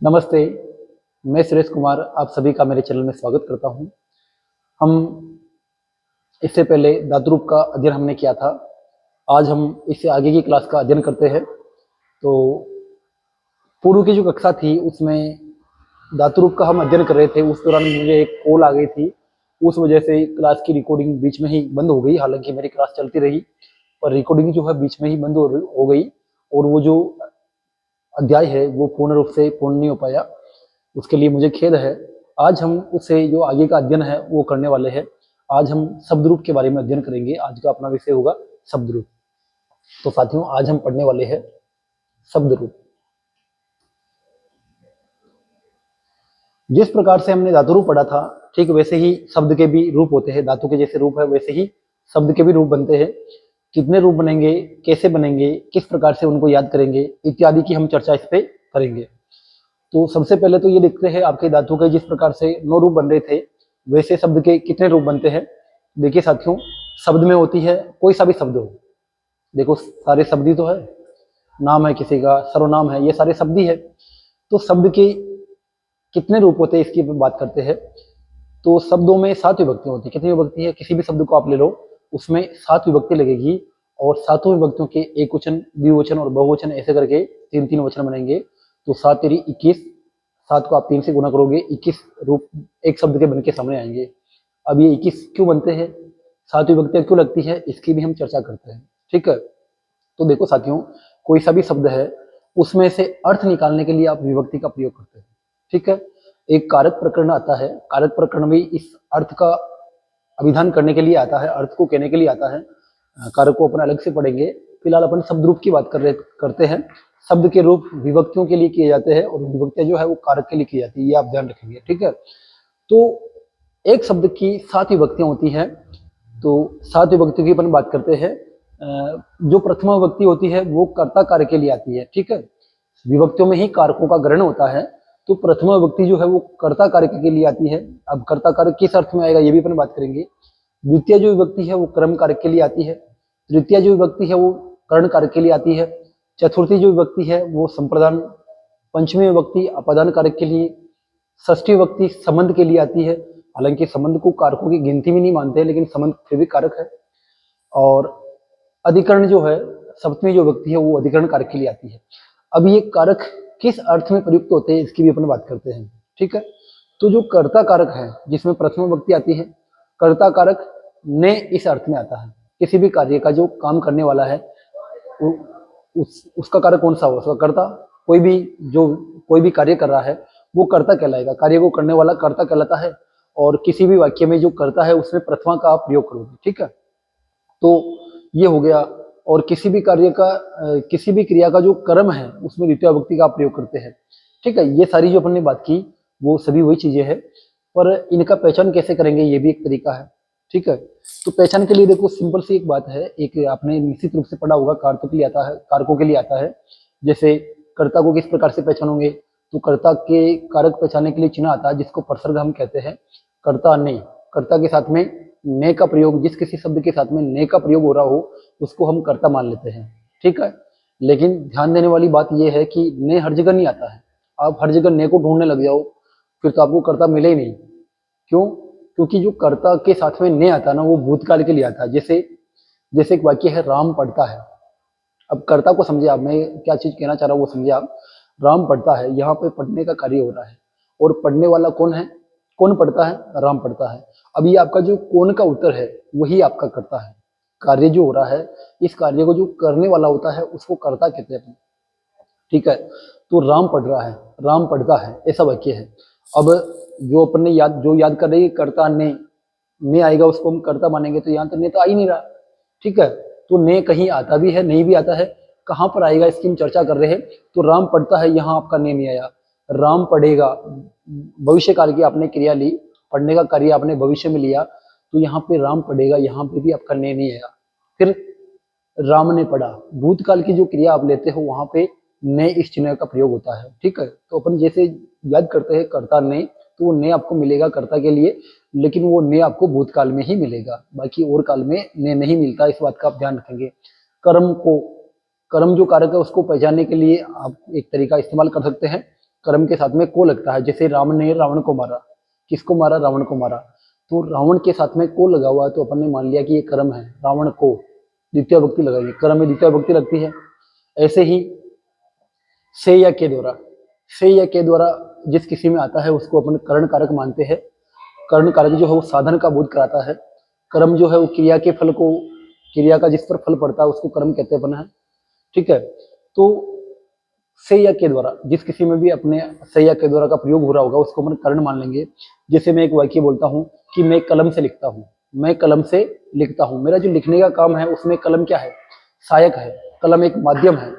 नमस्ते, मैं सुरेश कुमार आप सभी का मेरे चैनल में स्वागत करता हूं। हम इससे पहले धातु रूप का अध्ययन हमने किया था। आज हम इससे आगे की क्लास का अध्ययन करते हैं। तो पूर्व की जो कक्षा थी उसमें धातु रूप का हम अध्ययन कर रहे थे। उस दौरान मुझे एक कॉल आ गई थी, उस वजह से क्लास की रिकॉर्डिंग बीच में ही बंद हो गई। हालांकि मेरी क्लास चलती रही पर रिकॉर्डिंग जो है बीच में ही बंद हो गई और वो जो अध्याय है वो पूर्ण रूप से पूर्ण नहीं हो पाया। उसके लिए मुझे खेद है। आज हम उससे जो आगे का अध्ययन है वो करने वाले हैं। आज हम शब्द रूप के बारे में अध्ययन करेंगे। आज का अपना विषय होगा शब्द रूप। तो साथियों, आज हम पढ़ने वाले हैं शब्द रूप। जिस प्रकार से हमने धातु रूप पढ़ा था, ठीक वैसे ही शब्द के भी रूप होते हैं। धातु के जैसे रूप है वैसे ही शब्द के भी रूप बनते हैं। कितने रूप बनेंगे, कैसे बनेंगे, किस प्रकार से उनको याद करेंगे, इत्यादि की हम चर्चा इस पे करेंगे। तो सबसे पहले तो ये देखते हैं आपके धातु के जिस प्रकार से 9 रूप बन रहे थे वैसे शब्द के कितने रूप बनते हैं। देखिए साथियों, शब्द में होती है कोई सा भी शब्द हो। देखो सारे शब्द ही तो है, नाम है किसी का, सर्वनाम है, ये सारे शब्द ही है। तो शब्द के कितने रूप होते हैं इसकी बात करते हैं। तो शब्दों में 7 विभक्ति होती है। कितनी विभक्ति है, किसी भी शब्द को आप ले लो उसमें 7 विभक्ति लगेगी और 7 विभक्तियों के एक वचन, द्विवचन और बहुवचन ऐसे करके 3-3 वचन बनेंगे। तो 7 तेरी 21, 7 को आप 3 से गुना करोगे, 21 रूप एक शब्द के बन के सामने आएंगे। अब ये 21 क्यों बनते हैं, 7 विभक्तियां क्यों लगती है, इसकी भी हम चर्चा करते हैं। ठीक है। तो देखो साथियों, कोई सा भी शब्द है उसमें से अर्थ निकालने के लिए आप विभक्ति का प्रयोग करते हैं। ठीक है। एक कारक प्रकरण आता है, कारक प्रकरण भी इस अर्थ का अभिधान करने के लिए आता है, अर्थ को कहने के लिए आता है। कारक को अपन अलग से पढ़ेंगे। फिलहाल अपन शब्द रूप की बात करते हैं। शब्द के रूप विभक्तियों के लिए किए जाते हैं और विभक्तियां जो है वो कारक के लिए की जाती है, ये आप ध्यान रखेंगे। ठीक है। तो एक शब्द की 7 विभक्तियां होती हैं। तो 7 विभक्तियों की अपन बात करते हैं। जो प्रथमा विभक्ति होती है वो कर्ता कारक के लिए आती है। ठीक है। विभक्तियों में ही कारकों का ग्रहण होता है। तो प्रथमा विभक्ति जो है वो कर्ता कारक के लिए आती है। अब कर्ता कारक किस अर्थ में आएगा ये भी अपन बात करेंगे। द्वितीय जो विभक्ति है वो क्रम कारक के लिए आती है। तृतीय जो विभक्ति है वो कर्ण कारक के लिए आती है। चतुर्थी जो विभक्ति है वो संप्रदान। पंचमी विभक्ति अपादान कारक के लिए। षष्ठी विभक्ति संबंध के लिए आती है। हालांकि संबंध को कारकों की गिनती में नहीं मानते, लेकिन संबंध फिर भी कारक है। और अधिकरण जो है, सप्तमी जो विभक्ति है वो अधिकरण कारक के लिए आती है। अब ये कारक किस अर्थ में प्रयुक्त होते हैं इसकी भी अपन बात करते हैं। ठीक है। तो जो कर्ता कारक है जिसमें प्रथम विभक्ति आती है, कर्ता कारक ने इस अर्थ में आता है, किसी भी कार्य का जो काम करने वाला है उसका कारक कौन सा हो, उसका कर्ता। कोई भी कार्य कर रहा है वो कर्ता कहलाएगा, कार्य को करने वाला कर्ता कहलाता है। और किसी भी वाक्य में जो कर्ता है उसमें प्रथमा का आप प्रयोग करोगे। ठीक है। तो ये हो गया। और किसी भी कार्य का किसी भी क्रिया का जो कर्म है उसमें द्वितीय विभक्ति का आप प्रयोग करते हैं। ठीक है। ये सारी जो अपन ने बात की वो सभी वही चीजें हैं, पर इनका पहचान कैसे करेंगे ये भी एक तरीका है। ठीक है। तो पहचान के लिए देखो सिंपल सी एक बात है, एक आपने निश्चित रूप से पढ़ा होगा, कारकों के लिए आता है, कारकों के लिए आता है। जैसे कर्ता को किस प्रकार से पहचानोगे, तो कर्ता के कारक पहचानने के लिए चिन्ह आता है जिसको प्रसर्ग हम कहते हैं। कर्ता ने, कर्ता के साथ में ने का प्रयोग, जिस किसी शब्द के साथ में ने का प्रयोग हो रहा हो उसको हम कर्ता मान लेते हैं। ठीक है। लेकिन ध्यान देने वाली बात यह है कि ने हर जगह नहीं आता है। आप हर जगह ने को ढूंढने लग जाओ फिर तो आपको कर्ता मिले ही नहीं। क्यों? क्योंकि जो कर्ता के साथ में ने आता है ना वो भूतकाल के लिए आता है। जैसे जैसे एक वाक्य है, राम पढ़ता है। अब कर्ता को समझे आप, मैं क्या चीज कहना चाह रहा हूँ वो समझे आप। राम पढ़ता है, यहाँ पे पढ़ने का कार्य हो रहा है और पढ़ने वाला कौन है, कौन पढ़ता है, राम पढ़ता है। अब ये आपका जो कौन का उत्तर है वही आपका कर्ता है। कार्य जो हो रहा है, इस कार्य को जो करने वाला होता है उसको कर्ता कहते हैं। ठीक है। तो राम पढ़ रहा है, राम पढ़ता है, ऐसा वाक्य है। अब जो अपन ने याद कर रही है कर्ता ने आएगा उसको हम कर्ता मानेंगे, तो यहाँ तो ने तो आ ही नहीं रहा। ठीक है। तो ने कहीं आता भी है, नहीं भी आता है, कहाँ पर आएगा इसकी हम चर्चा कर रहे हैं। तो राम पढ़ता है, यहाँ आपका ने नहीं आया। राम पढ़ेगा, भविष्य काल की आपने क्रिया ली, पढ़ने का कार्य आपने भविष्य में लिया, तो यहाँ पे राम पढ़ेगा, यहाँ पे भी आपका ने नहीं आया। फिर राम ने पढ़ा, भूतकाल की जो क्रिया आप लेते हो वहां पे ने इस चिन्ह का प्रयोग होता है। ठीक है। तो अपन जैसे याद करते हैं कर्ता ने, तो वो ने आपको मिलेगा कर्ता के लिए, लेकिन वो ने आपको भूतकाल में ही मिलेगा, बाकी और काल में ने नहीं मिलता। इस बात का आप ध्यान रखेंगे। कर्म जो कारक है उसको पहचानने के लिए आप एक तरीका इस्तेमाल कर सकते हैं। कर्म के साथ में को लगता है, जैसे राम ने रावण को मारा, किसको मारा? रावण को मारा, तो रावण के साथ में को लगा हुआ है, तो अपन ने मान लिया कि ये कर्म है, रावण को द्वितीय विभक्ति लगाइए, कर्म में द्वितीय विभक्ति लगती है। ऐसे ही से या के द्वारा, से या के द्वारा जिस किसी में आता है उसको अपन कर्ण कारक मानते हैं। कर्ण कारक जो है वो साधन का बोध कराता है। कर्म जो है वो क्रिया के फल को, क्रिया का जिस पर फल पड़ता है उसको कर्म कहते हैं अपन है, ठीक है। तो से या के द्वारा जिस किसी में भी अपने से या के द्वारा का प्रयोग हो रहा होगा उसको अपन कर्ण मान लेंगे। जैसे मैं एक वाक्य बोलता हूँ कि मैं कलम से लिखता हूँ, मैं कलम से लिखता हूँ, मेरा जो लिखने का काम है उसमें कलम क्या है? सहायक है, कलम एक माध्यम है।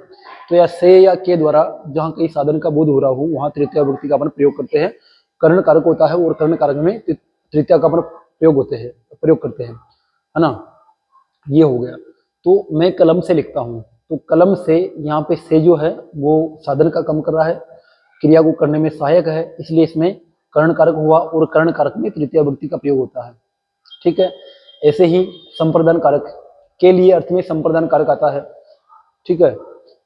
तो या से या के द्वारा जहाँ कहीं साधन का बोध हो रहा हो वहां तृतीय विभक्ति का अपन प्रयोग करते हैं, कर्ण कारक होता है, और कर्ण कारक में तृतीय का अपन प्रयोग होते हैं, प्रयोग करते हैं, है ना। ये हो गया। तो मैं कलम से लिखता हूँ, तो कलम से यहाँ पे से जो है वो साधन का काम कर रहा है, क्रिया को करने में सहायक है, इसलिए इसमें कर्ण कारक हुआ, और कर्ण कारक में तृतीय विभक्ति का प्रयोग होता है, ठीक है। ऐसे ही संप्रदान कारक के लिए अर्थ में संप्रदान कारक आता है, ठीक है।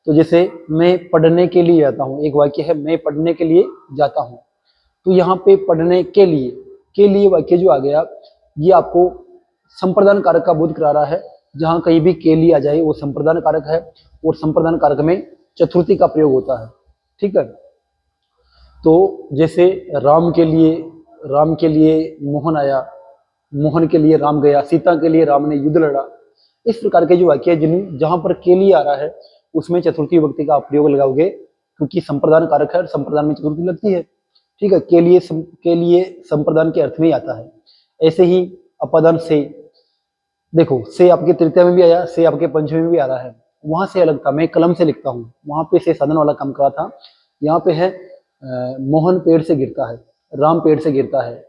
तो जैसे मैं पढ़ने के लिए जाता हूँ, एक वाक्य है मैं पढ़ने के लिए जाता हूँ, तो यहाँ पे पढ़ने के लिए वाक्य जो आ गया ये आपको संप्रदान कारक का बोध करा रहा है। जहां कहीं भी के लिए आ जाए वो संप्रदान कारक है, और संप्रदान कारक में चतुर्थी का प्रयोग होता है, ठीक है। तो जैसे राम के लिए मोहन आया, मोहन के लिए राम गया, सीता के लिए राम ने युद्ध लड़ा। इस प्रकार के जो वाक्य है जिन जहां पर के लिए आ रहा है उसमें चतुर्थी विभक्ति का प्रयोग लगाओगे, क्योंकि संप्रदान कारक है, संप्रदान में चतुर्थी लगती है, ठीक है। के लिए संप्रदान के अर्थ में ही आता है। ऐसे ही अपदान से, देखो से आपके तृतीय में भी आया, से आपके पंचमी में भी आ रहा है, वहां से अलग था, मैं कलम से लिखता हूँ, वहां पे से साधन वाला काम करा था। यहाँ पे है मोहन पेड़ से गिरता है, राम पेड़ से गिरता है,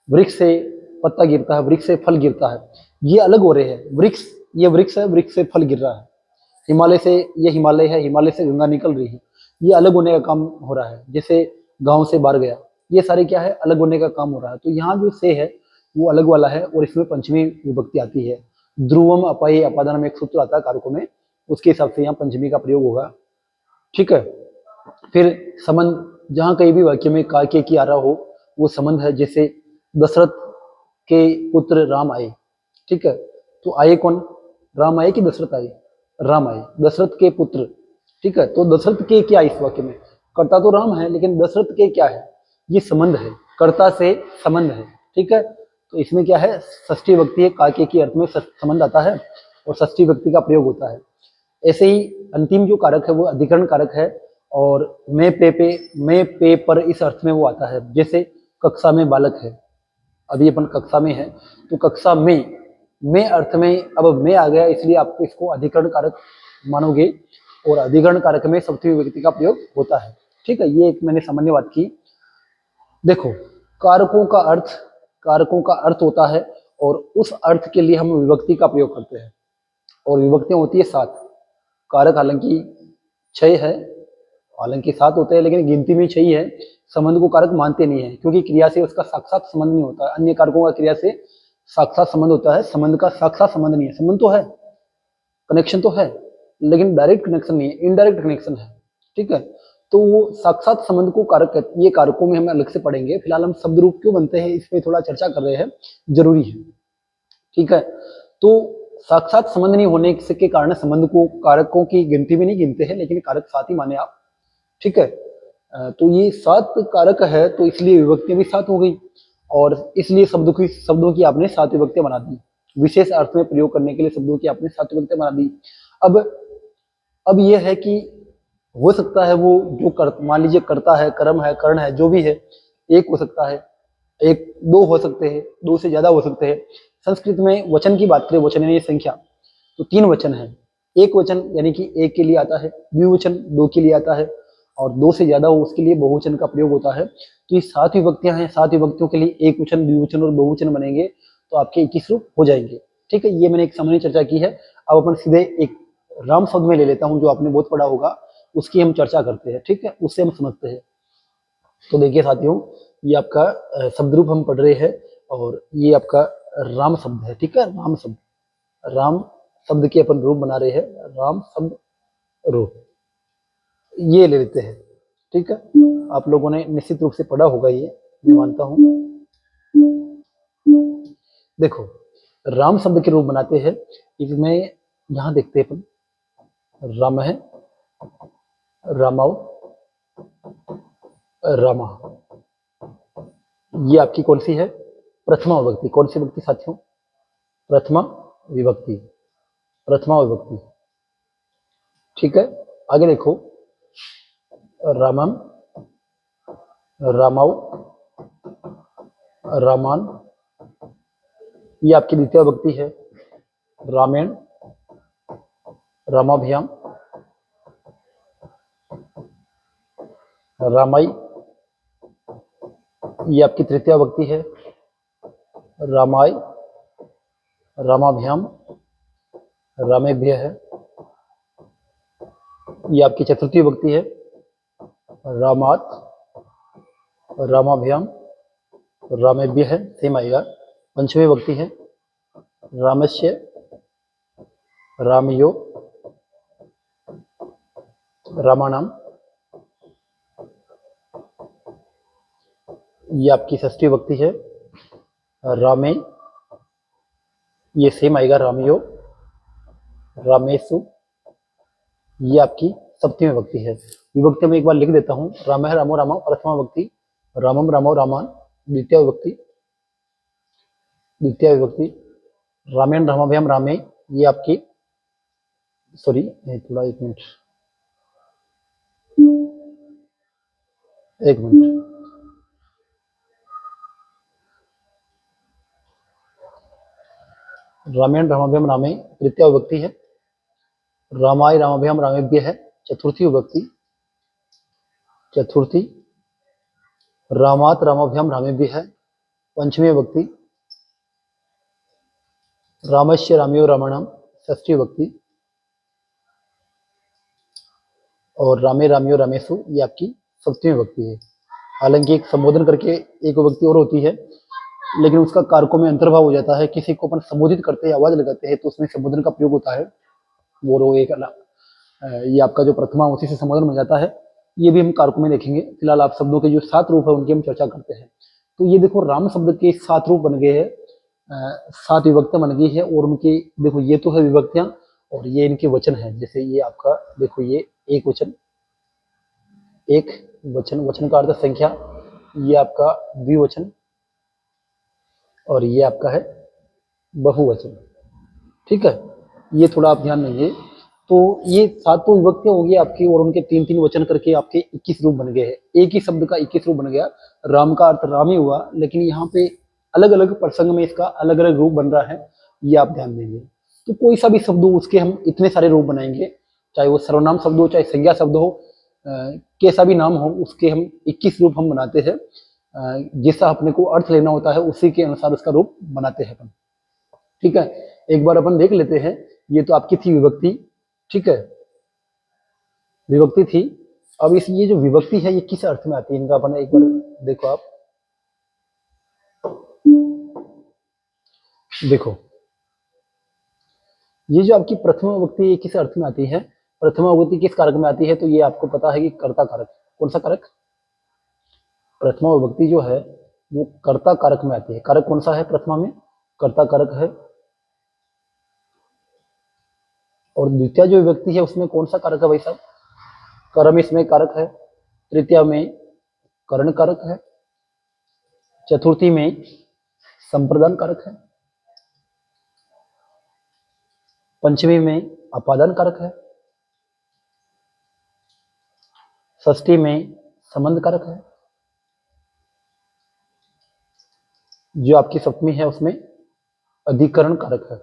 वृक्ष से पत्ता गिरता है, वृक्ष से फल गिरता है, ये अलग हो रहे हैं। वृक्ष, ये वृक्ष है, वृक्ष से फल गिर रहा है, हिमालय से, ये हिमालय है, हिमालय से गंगा निकल रही है, ये अलग होने का काम हो रहा है। जैसे गांव से बाहर गया, ये सारे क्या है? अलग होने का काम हो रहा है। तो यहाँ जो से है वो अलग वाला है, और इसमें पंचमी विभक्ति आती है। ध्रुवम अपाई अपादान में एक सूत्र आता है कारकों में, उसके हिसाब से यहाँ पंचमी का प्रयोग होगा, ठीक है। फिर संबंध, जहाँ कहीं भी वाक्य में का के की आ रहा हो वो संबंध है। जैसे दशरथ के पुत्र राम आए, ठीक है। तो आए कौन? राम आए कि दशरथ आए? राम आए, दशरथ के पुत्र, ठीक है। तो दशरथ के क्या इस वाक्य में? कर्ता तो राम है, लेकिन दशरथ के क्या है? ये संबंध है, कर्ता से संबंध है, ठीक है। तो इसमें क्या है? षष्ठी विभक्ति है, काके की अर्थ में संबंध आता है और षष्ठी विभक्ति का प्रयोग होता है। ऐसे ही अंतिम जो कारक है वो अधिकरण कारक है, और मैं पे पर इस अर्थ में वो आता है। जैसे कक्षा में बालक है, अभी अपन कक्षा में है, तो कक्षा में अर्थ में अब मैं आ गया, इसलिए आपको इसको अधिकरण कारक मानोगे, और अधिकरण कारक में सप्तमी विभक्ति का प्रयोग होता है, ठीक है। ये एक मैंने सामान्य बात की। देखो, कारकों का अर्थ होता है, और उस अर्थ के लिए हम विभक्ति का प्रयोग करते हैं, और विभक्तियां होती है 7। कारक हालांकि 6 है, हालांकि 7 होते हैं, लेकिन गिनती में 6 ही है। संबंध को कारक मानते नहीं है, क्योंकि क्रिया से उसका साक्षात संबंध नहीं होता है। अन्य कारकों का क्रिया से साक्षात संबंध होता है, संबंध का साक्षात संबंध नहीं है। संबंध तो है, कनेक्शन तो है, लेकिन डायरेक्ट कनेक्शन नहीं है, इनडायरेक्ट कनेक्शन है, ठीक है। तो वो साक्षात संबंध को कारक कहते हैं। ये कारकों में हम अलग से पढ़ेंगे, फिलहाल हम शब्द रूप क्यों बनते हैं इस पे थोड़ा चर्चा कर रहे हैं, जरूरी है, ठीक है। तो साक्षात संबंध नहीं होने के कारण संबंध को कारकों की गिनती में नहीं गिनते हैं, लेकिन कारक 7 ही माने आप, ठीक है। तो ये 7 कारक है, तो इसलिए विभक्ति भी 7 हो गई, और इसलिए शब्दों की आपने 7 विभक्तियां बना दी। विशेष अर्थ में प्रयोग करने के लिए शब्दों की आपने 7 विभक्तियां बना दी। अब यह है कि हो सकता है वो जो मान लीजिए कर्ता है, कर्म है, कर्ण है, जो भी है, एक हो सकता है, एक, दो हो सकते हैं, 2 से ज्यादा हो सकते हैं। संस्कृत में वचन की बात करें, वचन यानी संख्या, तो 3 वचन है। एक वचन यानी कि एक के लिए आता है, द्विवचन 2 के लिए आता है, और 2 से ज्यादा हो उसके लिए बहुवचन का प्रयोग होता है। तो ये 7 विभक्तियां हैं, 7 विभक्तियों के लिए एक वचन, द्विवचन और बहुवचन बनेंगे, तो आपके 21 रूप हो जाएंगे, ठीक है। ये मैंने एक सामान्य चर्चा की है। अब अपन सीधे एक राम शब्द में ले लेता हूं, जो आपने बहुत पढ़ा होगा, उसकी हम चर्चा करते हैं, ठीक है, उससे हम समझते हैं। तो देखिए साथियों, ये आपका शब्द रूप हम पढ़ रहे हैं, और ये आपका राम शब्द है, ठीक है। राम शब्द के अपन रूप बना रहे हैं, राम शब्द रूप, ये ले लेते हैं। ठीक है, आप लोगों ने निश्चित रूप से पढ़ा होगा ये, मैं मानता हूँ। देखो, राम शब्द के रूप बनाते हैं, इसमें यहाँ देखते हैं अपन, राम है, रामाव, रामा, ये आपकी कौन सी है, प्रथमा विभक्ति। कौन सी विभक्ति साथियों, प्रथमा विभक्ति, प्रथमा विभक्ति। ठीक है, आगे देखो, रामम, रामाव, रामान, ये आपकी द्वितीय विभक्ति है। रामायण, रामाभ्याम, रामाई, ये आपकी तृतीय विभक्ति है। रामाय, रामाभ्याम, रामेभ्य है, ये आपकी चतुर्थी विभक्ति है। रामात, रामाभ्याम, रामेभ्य है, सेम आएगा। पंचमी विभक्ति है। रामस्य, रामयो, रामानाम, ये आपकी षष्ठी विभक्ति है। रामे, ये सेम आएगा, रामयो, रामेशु, ये आपकी सप्तमी विभक्ति है। विभक्ति में एक बार लिख देता हूँ, राम है, रामो, रामा, प्रथमा विभक्ति, रामम, रामो, रामान, द्वितीय विभक्ति, द्वितीय विभक्ति, रामेण, रामाभ्याम, रामे, ये आपकी, सॉरी थोड़ा एक मिनट, एक मिनट, रामेण, रामाभ्याम, रामे तृतीय विभक्ति है। रामाय, रामाभ्याम, रामेभ्य है चतुर्थी विभक्ति, चतुर्थी। रामात, रामाभ्याम, रामेभ्य है पंचमी विभक्ति। रामस्य, रामयो, रामाणाम षष्ठी विभक्ति। और रामे, रामयो, रामेशु, ये आपकी सप्तमी विभक्ति है। हालांकि एक संबोधन करके एक विभक्ति और होती है, लेकिन उसका कारकों में अंतर्भाव हो जाता है। किसी को अपन संबोधित करते हैं, आवाज लगाते हैं, तो उसमें संबोधन का प्रयोग होता है, वो एक ये आपका जो प्रथमा उसी से संबोधन बन जाता है। ये भी हम कारकों में देखेंगे। फिलहाल आप शब्दों के जो 7 रूप है उनकी हम चर्चा करते हैं। तो ये देखो, राम शब्द के 7 रूप बन गए हैं, 7 विभक्तियां बन गई है, और उनकी देखो, ये तो है विभक्तियां, और ये इनके वचन है। जैसे ये आपका देखो, ये एक वचन, एक वचन, वचन का अर्थ संख्या, ये आपका द्विवचन, और ये आपका है बहुवचन। ठीक है, ये थोड़ा आप ध्यान दीजिए। तो ये 7 तो विभक्तियां होगी आपकी, और उनके 3-3 वचन करके आपके 21 रूप बन गए हैं। एक ही शब्द का 21 रूप बन गया। राम का अर्थ राम ही हुआ, लेकिन यहाँ पे अलग अलग प्रसंग में इसका अलग अलग रूप बन रहा है, ये आप ध्यान देंगे। तो कोई सा भी शब्द हो, उसके हम इतने सारे रूप बनाएंगे, चाहे वो सर्वनाम शब्द हो, चाहे संज्ञा शब्द हो, कैसा भी नाम हो, उसके हम 21 रूप हम बनाते हैं। जैसा अपने को अर्थ लेना होता है, उसी के अनुसार उसका रूप बनाते हैं अपन। ठीक है, एक बार अपन देख लेते हैं। ये तो आपकी थी विभक्ति, ठीक है, विभक्ति थी। अब इस ये जो विभक्ति है, ये किस अर्थ में आती है, इनका अपन एक बार देखो। आप देखो, ये जो आपकी प्रथमा विभक्ति, ये किस अर्थ में आती है, प्रथमा विभक्ति किस कारक में आती है, तो ये आपको पता है कि कर्ता कारक। कौन सा कारक, प्रथमा विभक्ति जो है वो कर्ता कारक में आती है। कारक कौन सा है प्रथमा में, कर्ता कारक है। और द्वितीय जो विभक्ति है उसमें कौन सा कारक है भाई साहब, कर्म इसमें कारक है। तृतीय में करण कारक है। चतुर्थी में संप्रदान कारक है। पंचमी में अपादान कारक है। षष्ठी में संबंध कारक है। जो आपकी सप्तमी है उसमें अधिकरण कारक है।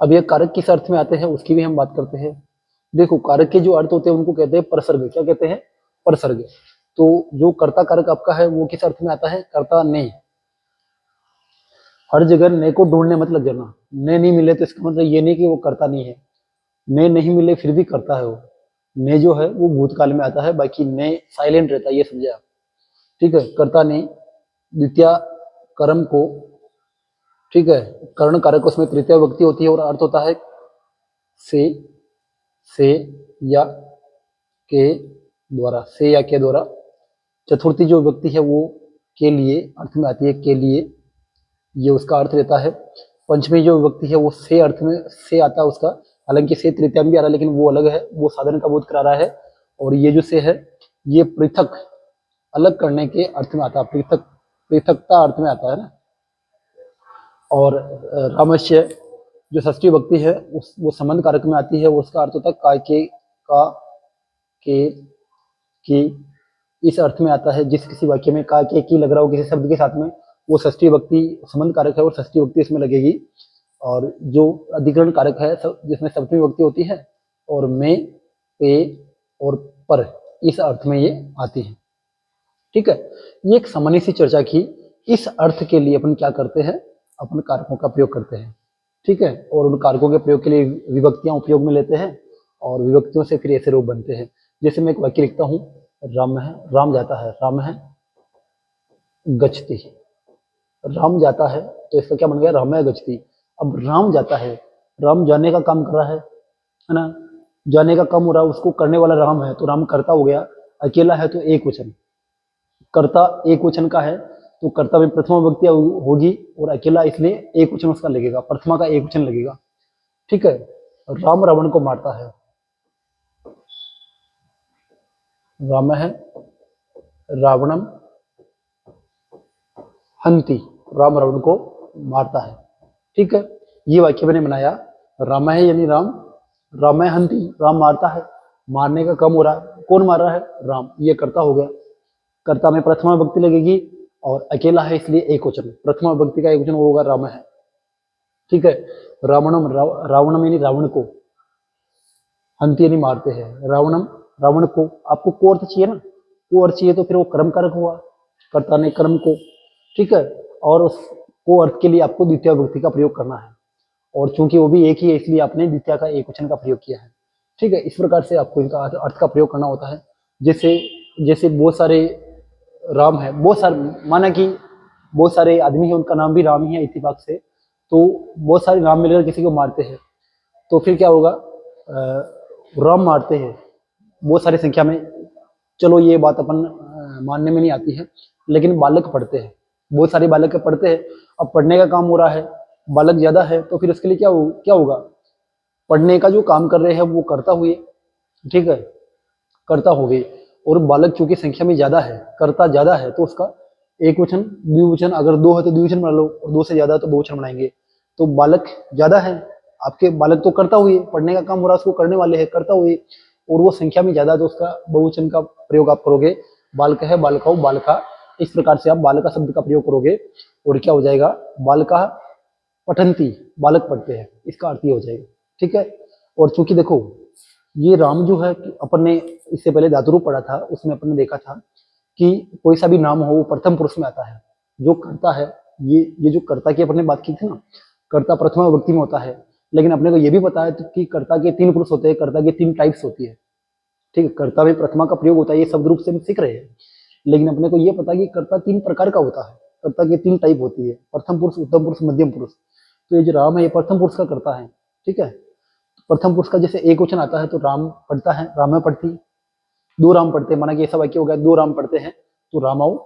अब ये कारक किस अर्थ में आते हैं उसकी भी हम बात करते हैं। देखो, कारक के जो अर्थ होते हैं उनको कहते हैं परसर्ग। क्या कहते हैं, परसर्ग। तो जो कर्ता कारक आपका है वो किस अर्थ में आता है, कर्ता ने। हर जगह ने को ढूंढने मत लग जाना। ने नहीं मिले तो इसका मतलब ये नहीं कि वो कर्ता नहीं है। ने नहीं मिले फिर भी करता है वो। ने जो है वो भूतकाल में आता है, बाकी ने साइलेंट रहता है, ये समझे आप। ठीक है, कर्ता ने द्वितीय कर्म को, ठीक है, कर्ण कारक उसमें तृतीय विभक्ति होती है और अर्थ होता है से या। के द्वारा, से या के द्वारा। चतुर्थी जो विभक्ति है वो के लिए अर्थ में आती है, के लिए, ये उसका अर्थ रहता है। पंचमी जो विभक्ति है वो से अर्थ में से आता है उसका, हालांकि से तृतीया में भी आ रहा है लेकिन वो अलग है, वो साधन का बोध करा रहा है। और ये जो से है ये पृथक, अलग करने के अर्थ में आता है, पृथक, पृथकता अर्थ में आता है ना। और रामस्य जो षष्ठी विभक्ति है वो संबंध कारक में आती है, उसका अर्थ होता है काय के, का, के, की, इस अर्थ में आता है। जिस किसी वाक्य में का, के, की लग रहा हो किसी शब्द के साथ में, वो षष्ठी विभक्ति संबंध कारक है और षष्ठी विभक्ति इसमें लगेगी। और जो अधिकरण कारक है जिसमें सप्तमी विभक्ति होती है, और में, पे और पर, इस अर्थ में ये आती है। ठीक है, ये एक सामान्य सी चर्चा की। इस अर्थ के लिए अपन क्या करते हैं, अपन कारकों का प्रयोग करते हैं। ठीक है, और उन कारकों के प्रयोग के लिए विभक्तियां उपयोग में लेते हैं और विभक्तियों से फिर ऐसे रूप बनते हैं। जैसे मैं एक वाक्य लिखता हूं, राम है, राम जाता है, राम है गच्छति, राम जाता है तो इसका क्या बन गया, राम है गच्छति। अब राम जाता है, राम जाने का काम कर रहा है ना, जाने का काम हो रहा है, उसको करने वाला राम है तो राम कर्ता हो गया। अकेला है तो एक वचन, कर्ता एक वचन का है तो कर्ता में प्रथमा विभक्ति होगी, और अकेला इसलिए एक वचन उसका लगेगा, प्रथमा का एक वचन लगेगा। ठीक है, राम रावण को मारता है, राम है रावणम हंति, राम रावण को मारता है। ठीक है, ये वाक्य मैंने बनाया, राम है यानी राम, राम है हंति, राम मारता है, मारने का कम हो रहा है, कौन मार रहा है, राम, ये कर्ता हो गया। कर्ता में प्रथमा विभक्ति लगेगी और अकेला है इसलिए एक वचन, प्रथमा विभक्ति का एक वचन होगा राम है। ठीक है, रावणम, रावणम यानी रावण को, हंति यानी मारते हैं, रावणम रावण को। आपको को अर्थ चाहिए ना, को अर्थ चाहिए तो फिर वो कर्म कारक हुआ, कर्ता ने कर्म को। ठीक है, और उस को अर्थ के लिए आपको द्वितीय विभक्ति का प्रयोग करना है, और चूंकि वो भी एक ही है इसलिए आपने द्वितीय का एक वचन का प्रयोग किया है। ठीक है, इस प्रकार से आपको इनका अर्थ का प्रयोग करना होता है। जैसे जैसे बहुत सारे राम है, बहुत सारे, माना कि बहुत सारे आदमी है उनका नाम भी राम ही है इत्तेफाक से, तो बहुत सारे राम मिलकर किसी को मारते हैं तो फिर क्या होगा, राम मारते हैं बहुत सारी संख्या में। चलो ये बात अपन मानने में नहीं आती है, लेकिन बालक पढ़ते हैं, बहुत सारे बालक पढ़ते हैं। अब पढ़ने का काम हो रहा है, बालक ज्यादा है तो फिर उसके लिए क्या होगा, पढ़ने का जो काम कर रहे हैं वो कर्ता हुए। ठीक है, कर्ता हो गए, और बालक चूंकि संख्या में ज्यादा है, कर्ता ज्यादा है तो उसका एक वचन द्विवचन, अगर दो है तो द्विवचन बना लो, और दो से ज्यादा है तो बहुवचन बनाएंगे। तो बालक ज्यादा है, आपके बालक तो कर्ता हुए, पढ़ने का काम हो रहा है उसको करने वाले हैं, कर्ता हुए, और वो संख्या में ज्यादा है तो उसका बहुवचन का प्रयोग आप करोगे, बालक है, बालका, बालका, इस प्रकार से आप बालका शब्द का प्रयोग करोगे और क्या हो जाएगा, बालका पठंती, बालक पढ़ते हैं, इसका अर्थ ये हो जाएगा। ठीक है, और चूंकि देखो ये राम जो है, अपन ने इससे पहले धातुरूप पढ़ा था, उसमें अपन ने देखा था कि कोई सा भी नाम हो वो प्रथम पुरुष में आता है, जो कर्ता है, ये जो कर्ता की अपन ने बात की थी ना, कर्ता प्रथमा विभक्ति में होता है। लेकिन अपने को ये भी पता है कि कर्ता के तीन पुरुष होते हैं, कर्ता के तीन टाइप्स होती है। ठीक है, कर्ता में प्रथमा का प्रयोग होता है, ये शब्द रूप से हम सीख रहे हैं, लेकिन अपने को ये पता है कि कर्ता तीन प्रकार का होता है, कर्ता की तीन टाइप होती है, प्रथम पुरुष, उत्तम पुरुष, मध्यम पुरुष। तो ये जो राम है ये प्रथम पुरुष का कर्ता है। ठीक है, प्रथम पुरुष का जैसे एक वचन आता है तो राम पढ़ता है, राम है पढ़ती, दो राम पढ़ते हैं, माना कि ऐसा वाक्य हो गया, दो राम पढ़ते हैं तो रामाओ,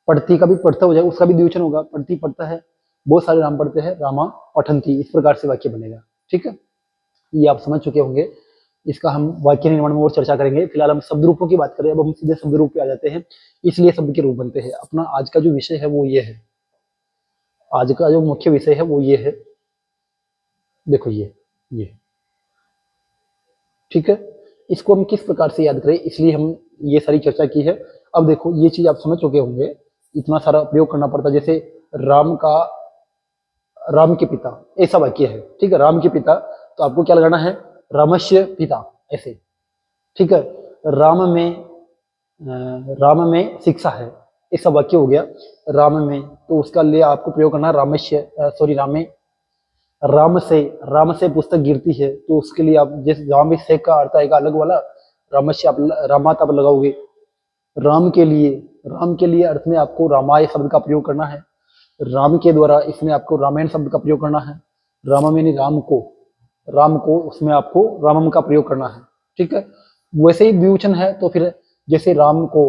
पढ़ती का भी पढ़ता हो जाएगा, उसका भी द्विवचन होगा, पढ़ती पढ़ता है, बहुत सारे राम पढ़ते हैं, रामा पठंती, इस प्रकार से वाक्य बनेगा। ठीक है, ये आप समझ चुके होंगे। इसका हम वाक्य निर्माण में और चर्चा करेंगे। फिलहाल हम शब्द रूपों की बात करें, अब हम सीधे शब्द रूप पे आ जाते हैं, इसलिए शब्द के रूप बनते हैं। अपना आज का जो विषय है वो ये है, आज का जो मुख्य विषय है वो ये है, देखो ये। ठीक है, इसको हम किस प्रकार से याद करें, इसलिए हम ये सारी चर्चा की है। अब देखो ये चीज आप समझ चुके होंगे, इतना सारा प्रयोग करना पड़ता, जैसे राम का, राम के पिता, ऐसा वाक्य है। ठीक है, राम के पिता, तो आपको क्या लगाना है, रामस्य पिता, ऐसे। ठीक है, राम में शिक्षा है, ऐसा वाक्य हो गया, राम में, तो उसका लिए आपको प्रयोग करना है रामस्य, सॉरी रामे, राम से पुस्तक गिरती है, तो उसके लिए आप जैसे राम से का अर्थ आएगा अलग वाला, रामस्य आप रामात आप लगाओगे। राम के लिए अर्थ में आपको रामाय शब्द का प्रयोग करना है, राम के द्वारा इसमें आपको रामायण शब्द का प्रयोग करना है, राम यानी राम को, उसमें आपको रामम का प्रयोग करना है। ठीक है, वैसे ही द्विवचन है तो फिर जैसे राम को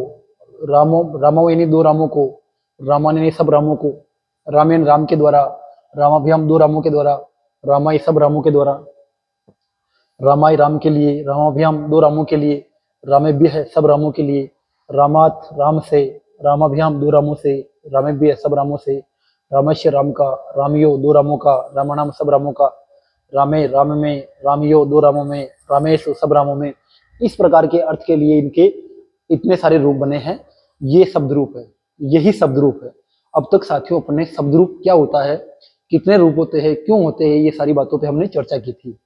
रामो रामो यानी दो रामों को, रामान यानी सब रामों को, रामायण राम के द्वारा, रामाभ्याम दो रामों के द्वारा, रामाय सब रामों के द्वारा, रामाय राम के लिए, रामाभ्याम दो रामों के लिए, रामेभ्य है सब रामों के लिए, रामात राम से, रामाभ्याम दो रामों से, रामेभ्य सब रामों से, रामस्य राम का, रामयो दो रामों का, रामानाम सब रामों का, रामे राम में, रामयो दो रामों में, रामेश सब रामों में। इस प्रकार के अर्थ के लिए इनके इतने सारे रूप बने हैं। ये शब्द रूप है, यही शब्द रूप है। अब तक साथियों अपने शब्द रूप क्या होता है, कितने रूप होते हैं, क्यों होते हैं, ये सारी बातों पे हमने चर्चा की थी।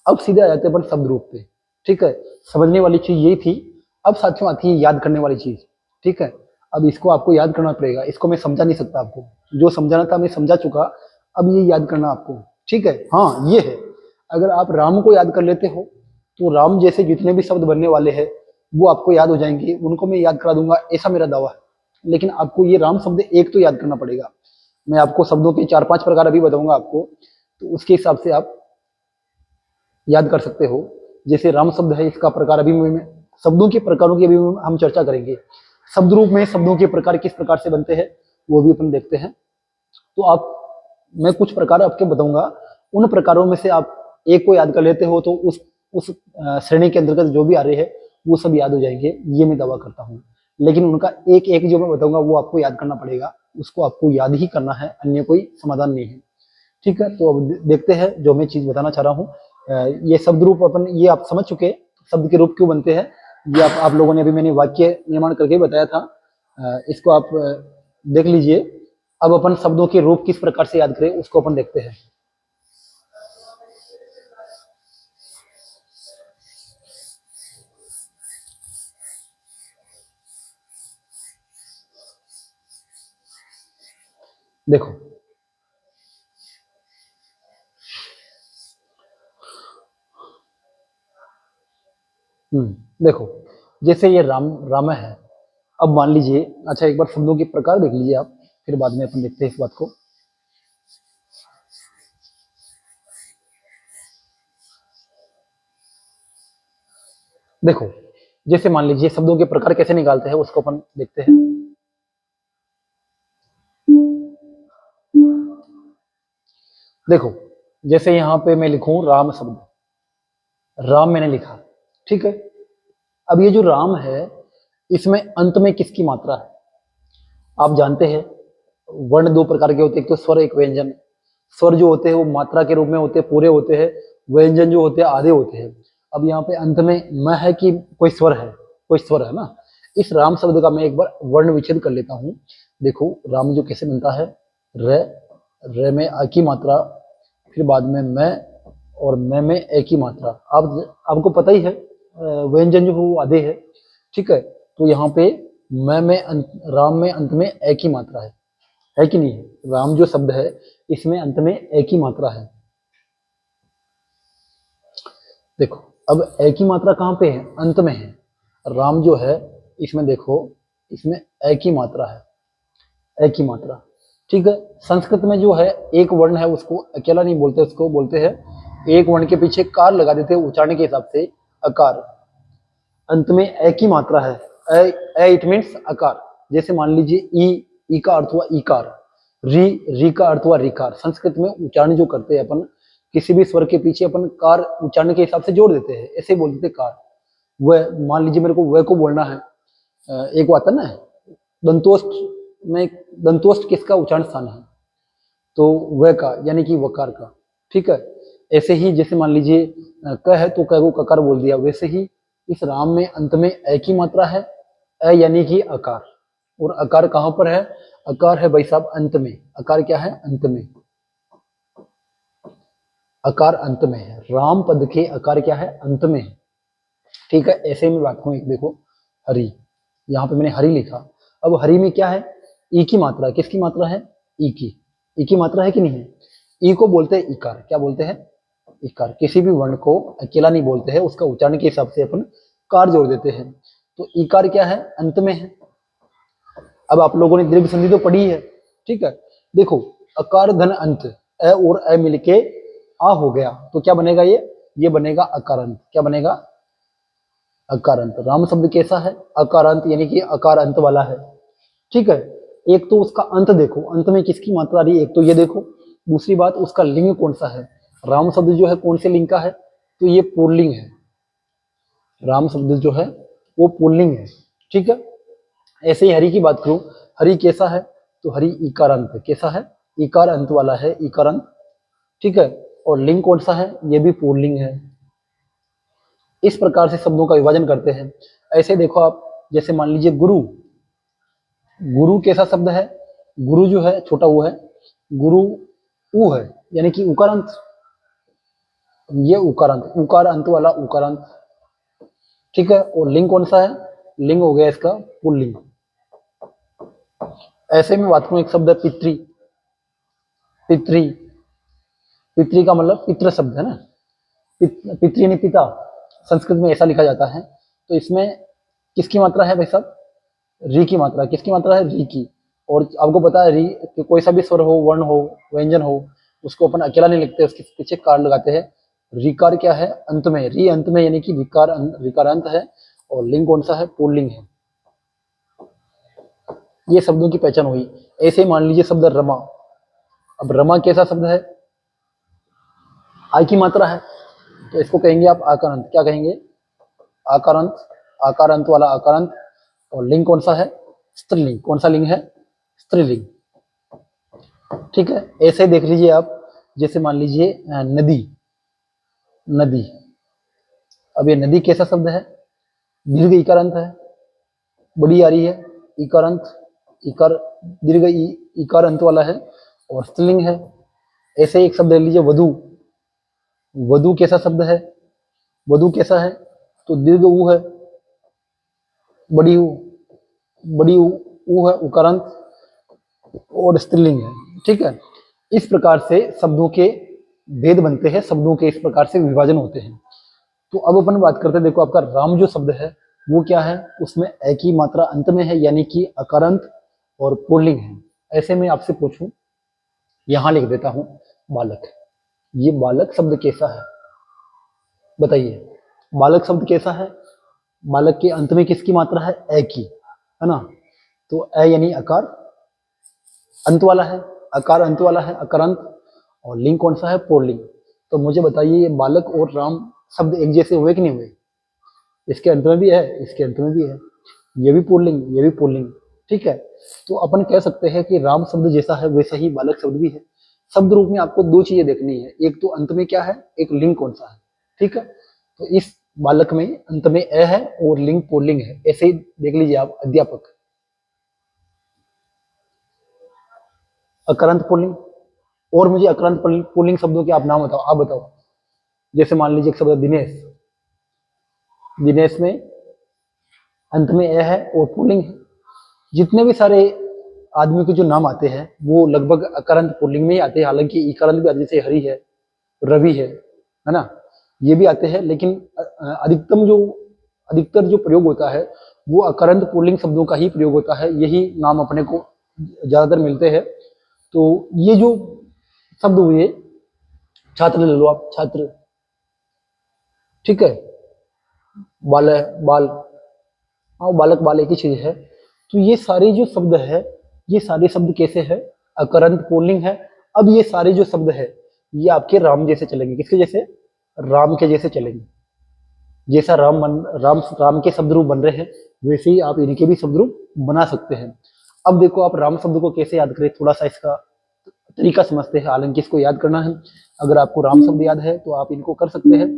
अब सीधे आ जाते हैं अपन शब्द रूप पे। ठीक है, समझने वाली चीज यही थी। अब साथियों आती है याद करने वाली चीज। ठीक है, अब इसको आपको याद करना पड़ेगा, इसको मैं समझा नहीं सकता आपको, जो समझाना था मैं समझा चुका, अब ये याद करना आपको। ठीक है, हाँ ये है, अगर आप राम को याद कर लेते हो तो राम जैसे जितने भी शब्द बनने वाले हैं वो आपको याद हो जाएंगे, उनको मैं याद करा दूंगा, ऐसा मेरा दावा है। लेकिन आपको ये राम शब्द एक तो याद करना पड़ेगा। मैं आपको शब्दों के 4-5 प्रकार अभी बताऊंगा आपको, तो उसके हिसाब से आप याद कर सकते हो। जैसे राम शब्द है, इसका प्रकार अभी मैं शब्दों के प्रकारों की अभी हम चर्चा करेंगे। शब्द रूप में शब्दों के प्रकार किस प्रकार से बनते हैं वो भी अपन देखते हैं। तो आप, मैं कुछ प्रकार आपके बताऊंगा, उन प्रकारों में से आप एक को याद कर लेते हो तो उस श्रेणी के अंतर्गत जो भी आ रहे हैं वो सब याद हो जाएंगे, ये मैं दावा करता हूँ। लेकिन उनका एक एक जो मैं बताऊंगा वो आपको याद करना पड़ेगा, उसको आपको याद ही करना है, अन्य कोई समाधान नहीं है। ठीक है, तो अब देखते हैं जो मैं चीज बताना चाह रहा हूँ। ये शब्द रूप अपन, ये आप समझ चुके शब्द के रूप क्यों बनते हैं, ये आप लोगों ने अभी मैंने वाक्य निर्माण करके बताया था। इसको आप देख लीजिए। अब अपन शब्दों के रूप किस प्रकार से याद करें उसको अपन देखते हैं। देखो, देखो, जैसे ये राम है। अब मान लीजिए, अच्छा एक बार शब्दों के प्रकार देख लीजिए आप, फिर बाद में अपन देखते हैं इस बात को। देखो, जैसे मान लीजिए शब्दों के प्रकार कैसे निकालते हैं उसको अपन देखते हैं। देखो, जैसे यहाँ पे मैं लिखूं राम शब्द, राम मैंने लिखा। ठीक है, अब ये जो राम है इसमें अंत में किसकी मात्रा है? आप जानते हैं वर्ण दो प्रकार के होते हैं, एक तो स्वर एक व्यंजन। स्वर जो होते हैं वो मात्रा के रूप में होते हैं, पूरे होते हैं। व्यंजन जो होते हैं आधे होते हैं। अब यहाँ पे अंत में मैं है कि कोई स्वर है, कोई स्वर है ना। इस राम शब्द का मैं एक बार वर्ण विच्छेद कर लेता हूँ। देखो राम जो कैसे बनता है, र में आ की मात्रा, फिर बाद में मैं, और मैं में ए की मात्रा। आप आपको पता ही है व्यंजन जो वो आधे है। ठीक है, तो यहाँ पे मैं में राम में अंत में ए की मात्रा है कि नहीं है? राम जो शब्द है इसमें अंत में ए की मात्रा है। देखो, अब ए की मात्रा कहाँ पे है? अंत में है। राम जो है इसमें देखो, इसमें ए की मात्रा है, ए की मात्रा। ठीक है, संस्कृत में जो है एक वर्ण है उसको अकेला नहीं बोलते, उसको बोलते हैं एक वर्ण के पीछे कार लगा देते हैं उच्चारण के हिसाब से, अकार। अंत में ए की मात्रा है, ए इट मीन्स अकार। जैसे मान लीजिए ई का अर्थ हुआ ईकार, री का अर्थ हुआ रिकार। संस्कृत में उच्चारण जो करते हैं अपन, किसी भी स्वर के पीछे अपन कार उच्चारण के हिसाब से जोड़ देते हैं, ऐसे बोल देते कार। वह, मान लीजिए मेरे को वह को बोलना है, एक बात है ना, दंतोष्ठ में, दंतोष्ठ किसका उच्चारण स्थान है? तो वह का, यानी कि वकार का। ठीक है, ऐसे ही जैसे मान लीजिए क है तो क को ककार बोल दिया, वैसे ही इस राम में अंत में ए की मात्रा है, ए यानी कि अकार। और अकार कहां पर है? अकार है भाई साहब अंत में। अकार क्या है? अंत में। अकार अंत में है, राम पद के अकार क्या है? अंत में है। ठीक है, ऐसे में बात करूं, एक देखो हरि, यहाँ पे मैंने हरि लिखा। अब हरि में क्या है? ई की मात्रा। किसकी मात्रा है? ई की। ई की मात्रा है कि नहीं है? ई को बोलते हैं इकार। क्या बोलते हैं? इकार। किसी भी वर्ण को अकेला नहीं बोलते हैं, उसका उच्चारण के हिसाब से अपन कार जोड़ देते हैं। तो इकार क्या है? अंत में है। अब आप लोगों ने दीर्घ संधि तो पढ़ी है। ठीक है, देखो अकार धन अंत, ए और ए मिलके आ हो गया, तो क्या बनेगा? ये बनेगा अकारांत। क्या बनेगा? अकारांत। राम शब्द कैसा है? अकारांत, यानी कि अकार अंत वाला है। ठीक है, एक तो उसका अंत देखो, अंत में किसकी मात्रा आ रही है, एक तो ये देखो। दूसरी बात, उसका लिंग कौन सा है। राम शब्द जो है कौन से लिंग का है? तो ये पुल्लिंग है। राम शब्द जो है वो पुल्लिंग है। ठीक है, ऐसे ही हरि की बात करूं, हरि कैसा है? तो हरि इकारांत है। कैसा है? इकार अंत वाला है, इकारांत। ठीक है, और लिंग कौन सा है? ये भी पुल्लिंग है। इस प्रकार से शब्दों का विभाजन करते हैं। ऐसे देखो आप, जैसे मान लीजिए गुरु। गुरु कैसा शब्द है? गुरु जो है छोटा ऊ है, गुरु ऊ है, यानी कि उकारांत। ये उकारांत, उकार अंत वाला उकारांत। ठीक है, और लिंग कौन सा है? लिंग हो गया इसका पुल्लिंग। ऐसे में बात करूं, एक शब्द है पितृ। पितृ, पितृ का मतलब पितृ शब्द है ना। पितृ यानी पिता, संस्कृत में ऐसा लिखा जाता है। तो इसमें किसकी मात्रा है भाई साहब? री की मात्रा। किसकी मात्रा है? री की। और आपको पता है री कि कोई सा भी स्वर हो, वर्ण हो, व्यंजन हो, उसको अपन अकेला नहीं लिखते, उसके पीछे कार लगाते हैं। रिकार क्या है? अंत में, री अंत में, यानी कि रिकार, रिकारांत है। और लिंग कौन सा है? पुल्लिंग है। ये शब्दों की पहचान हुई। ऐसे ही मान लीजिए शब्द रमा। अब रमा कैसा शब्द है? आई की मात्रा है, तो इसको कहेंगे आप आकारांत। क्या कहेंगे? आकारांत, आकारांत वाला आकारांत। और लिंग कौन सा है? स्त्रीलिंग। कौन सा लिंग है? स्त्रीलिंग। ठीक है, ऐसे देख लीजिए आप, जैसे मान लीजिए नदी। नदी, अब ये नदी कैसा शब्द है? दीर्घ इकारांत है, बड़ी आ रही है, इकारांत, इकार, दीर्घ इकार अंत वाला है, और स्त्रीलिंग है। ऐसे ही एक शब्द ले लीजिए वधु। वधु कैसा शब्द है? वधु कैसा है? तो दीर्घ ऊ है, बड़ी ऊ, बड़ी ऊ है, उकारांत, और स्त्रीलिंग है। ठीक है, इस प्रकार से शब्दों के भेद बनते हैं, शब्दों के इस प्रकार से विभाजन होते हैं। तो अब अपन बात करते हैं, देखो आपका राम जो शब्द है वो क्या है? उसमें ए की मात्रा अंत में है, यानी कि अकारांत और पुल्लिंग है। ऐसे में आपसे पूछूं, यहां लिख देता हूं बालक। ये बालक शब्द कैसा है? बताइए, बालक शब्द कैसा है? बालक के अंत में किसकी मात्रा है? ए की, है ना। तो ए यानी अकार अंत वाला है, अकार अंत वाला है, अकारांत। और लिंग कौन सा है? पुल्लिंग। तो मुझे बताइए, ये बालक और राम शब्द एक जैसे हुए कि नहीं हुए? इसके अंत में भी है, इसके अंत में भी है, ये भी पुल्लिंग, ये भी पुल्लिंग। ठीक है, तो अपन कह सकते हैं कि राम शब्द जैसा है वैसा ही बालक शब्द भी है। शब्द रूप में आपको दो चीजें देखनी है, एक तो अंत में क्या है, एक लिंग कौन सा है। ठीक है, तो इस बालक में अंत में ए है और लिंग पुल्लिंग है। ऐसे ही देख लीजिए आप, अध्यापक, अकरंत पुल्लिंग। और मुझे अकरंत पुल्लिंग शब्दों के आप नाम बताओ, आप बताओ। जैसे मान लीजिए एक शब्द दिनेश। दिनेश में अंत में ए है और पुल्लिंग है। जितने भी सारे आदमी के जो नाम आते हैं वो लगभग अकरंत पुल्लिंग में ही आते हैं। हालांकि इकरंत भी आते, जैसे हरि है, रवि है ना, ये भी आते हैं। लेकिन अधिकतर जो प्रयोग होता है वो अकरंत पुल्लिंग शब्दों का ही प्रयोग होता है। यही नाम अपने को ज्यादातर मिलते हैं। तो ये जो शब्द हुए, छात्र ले लो आप, छात्र। ठीक है, बाल है, बाल, हाँ बालक बाल एक ही चीज है। तो ये सारे जो शब्द है, ये सारे शब्द कैसे है? अकरंत पुल्लिंग है। अब ये सारे जो शब्द है ये आपके राम जैसे चलेंगे। किसके जैसे? राम के जैसे चलेंगे। जैसा राम के शब्द रूप बन रहे हैं वैसे ही आप इनके भी शब्द रूप बना सकते हैं। अब देखो आप राम शब्द को कैसे याद करें, थोड़ा सा इसका तरीका समझते हैं। हालांकि इसको याद करना है, अगर आपको राम शब्द याद है तो आप इनको कर सकते हैं,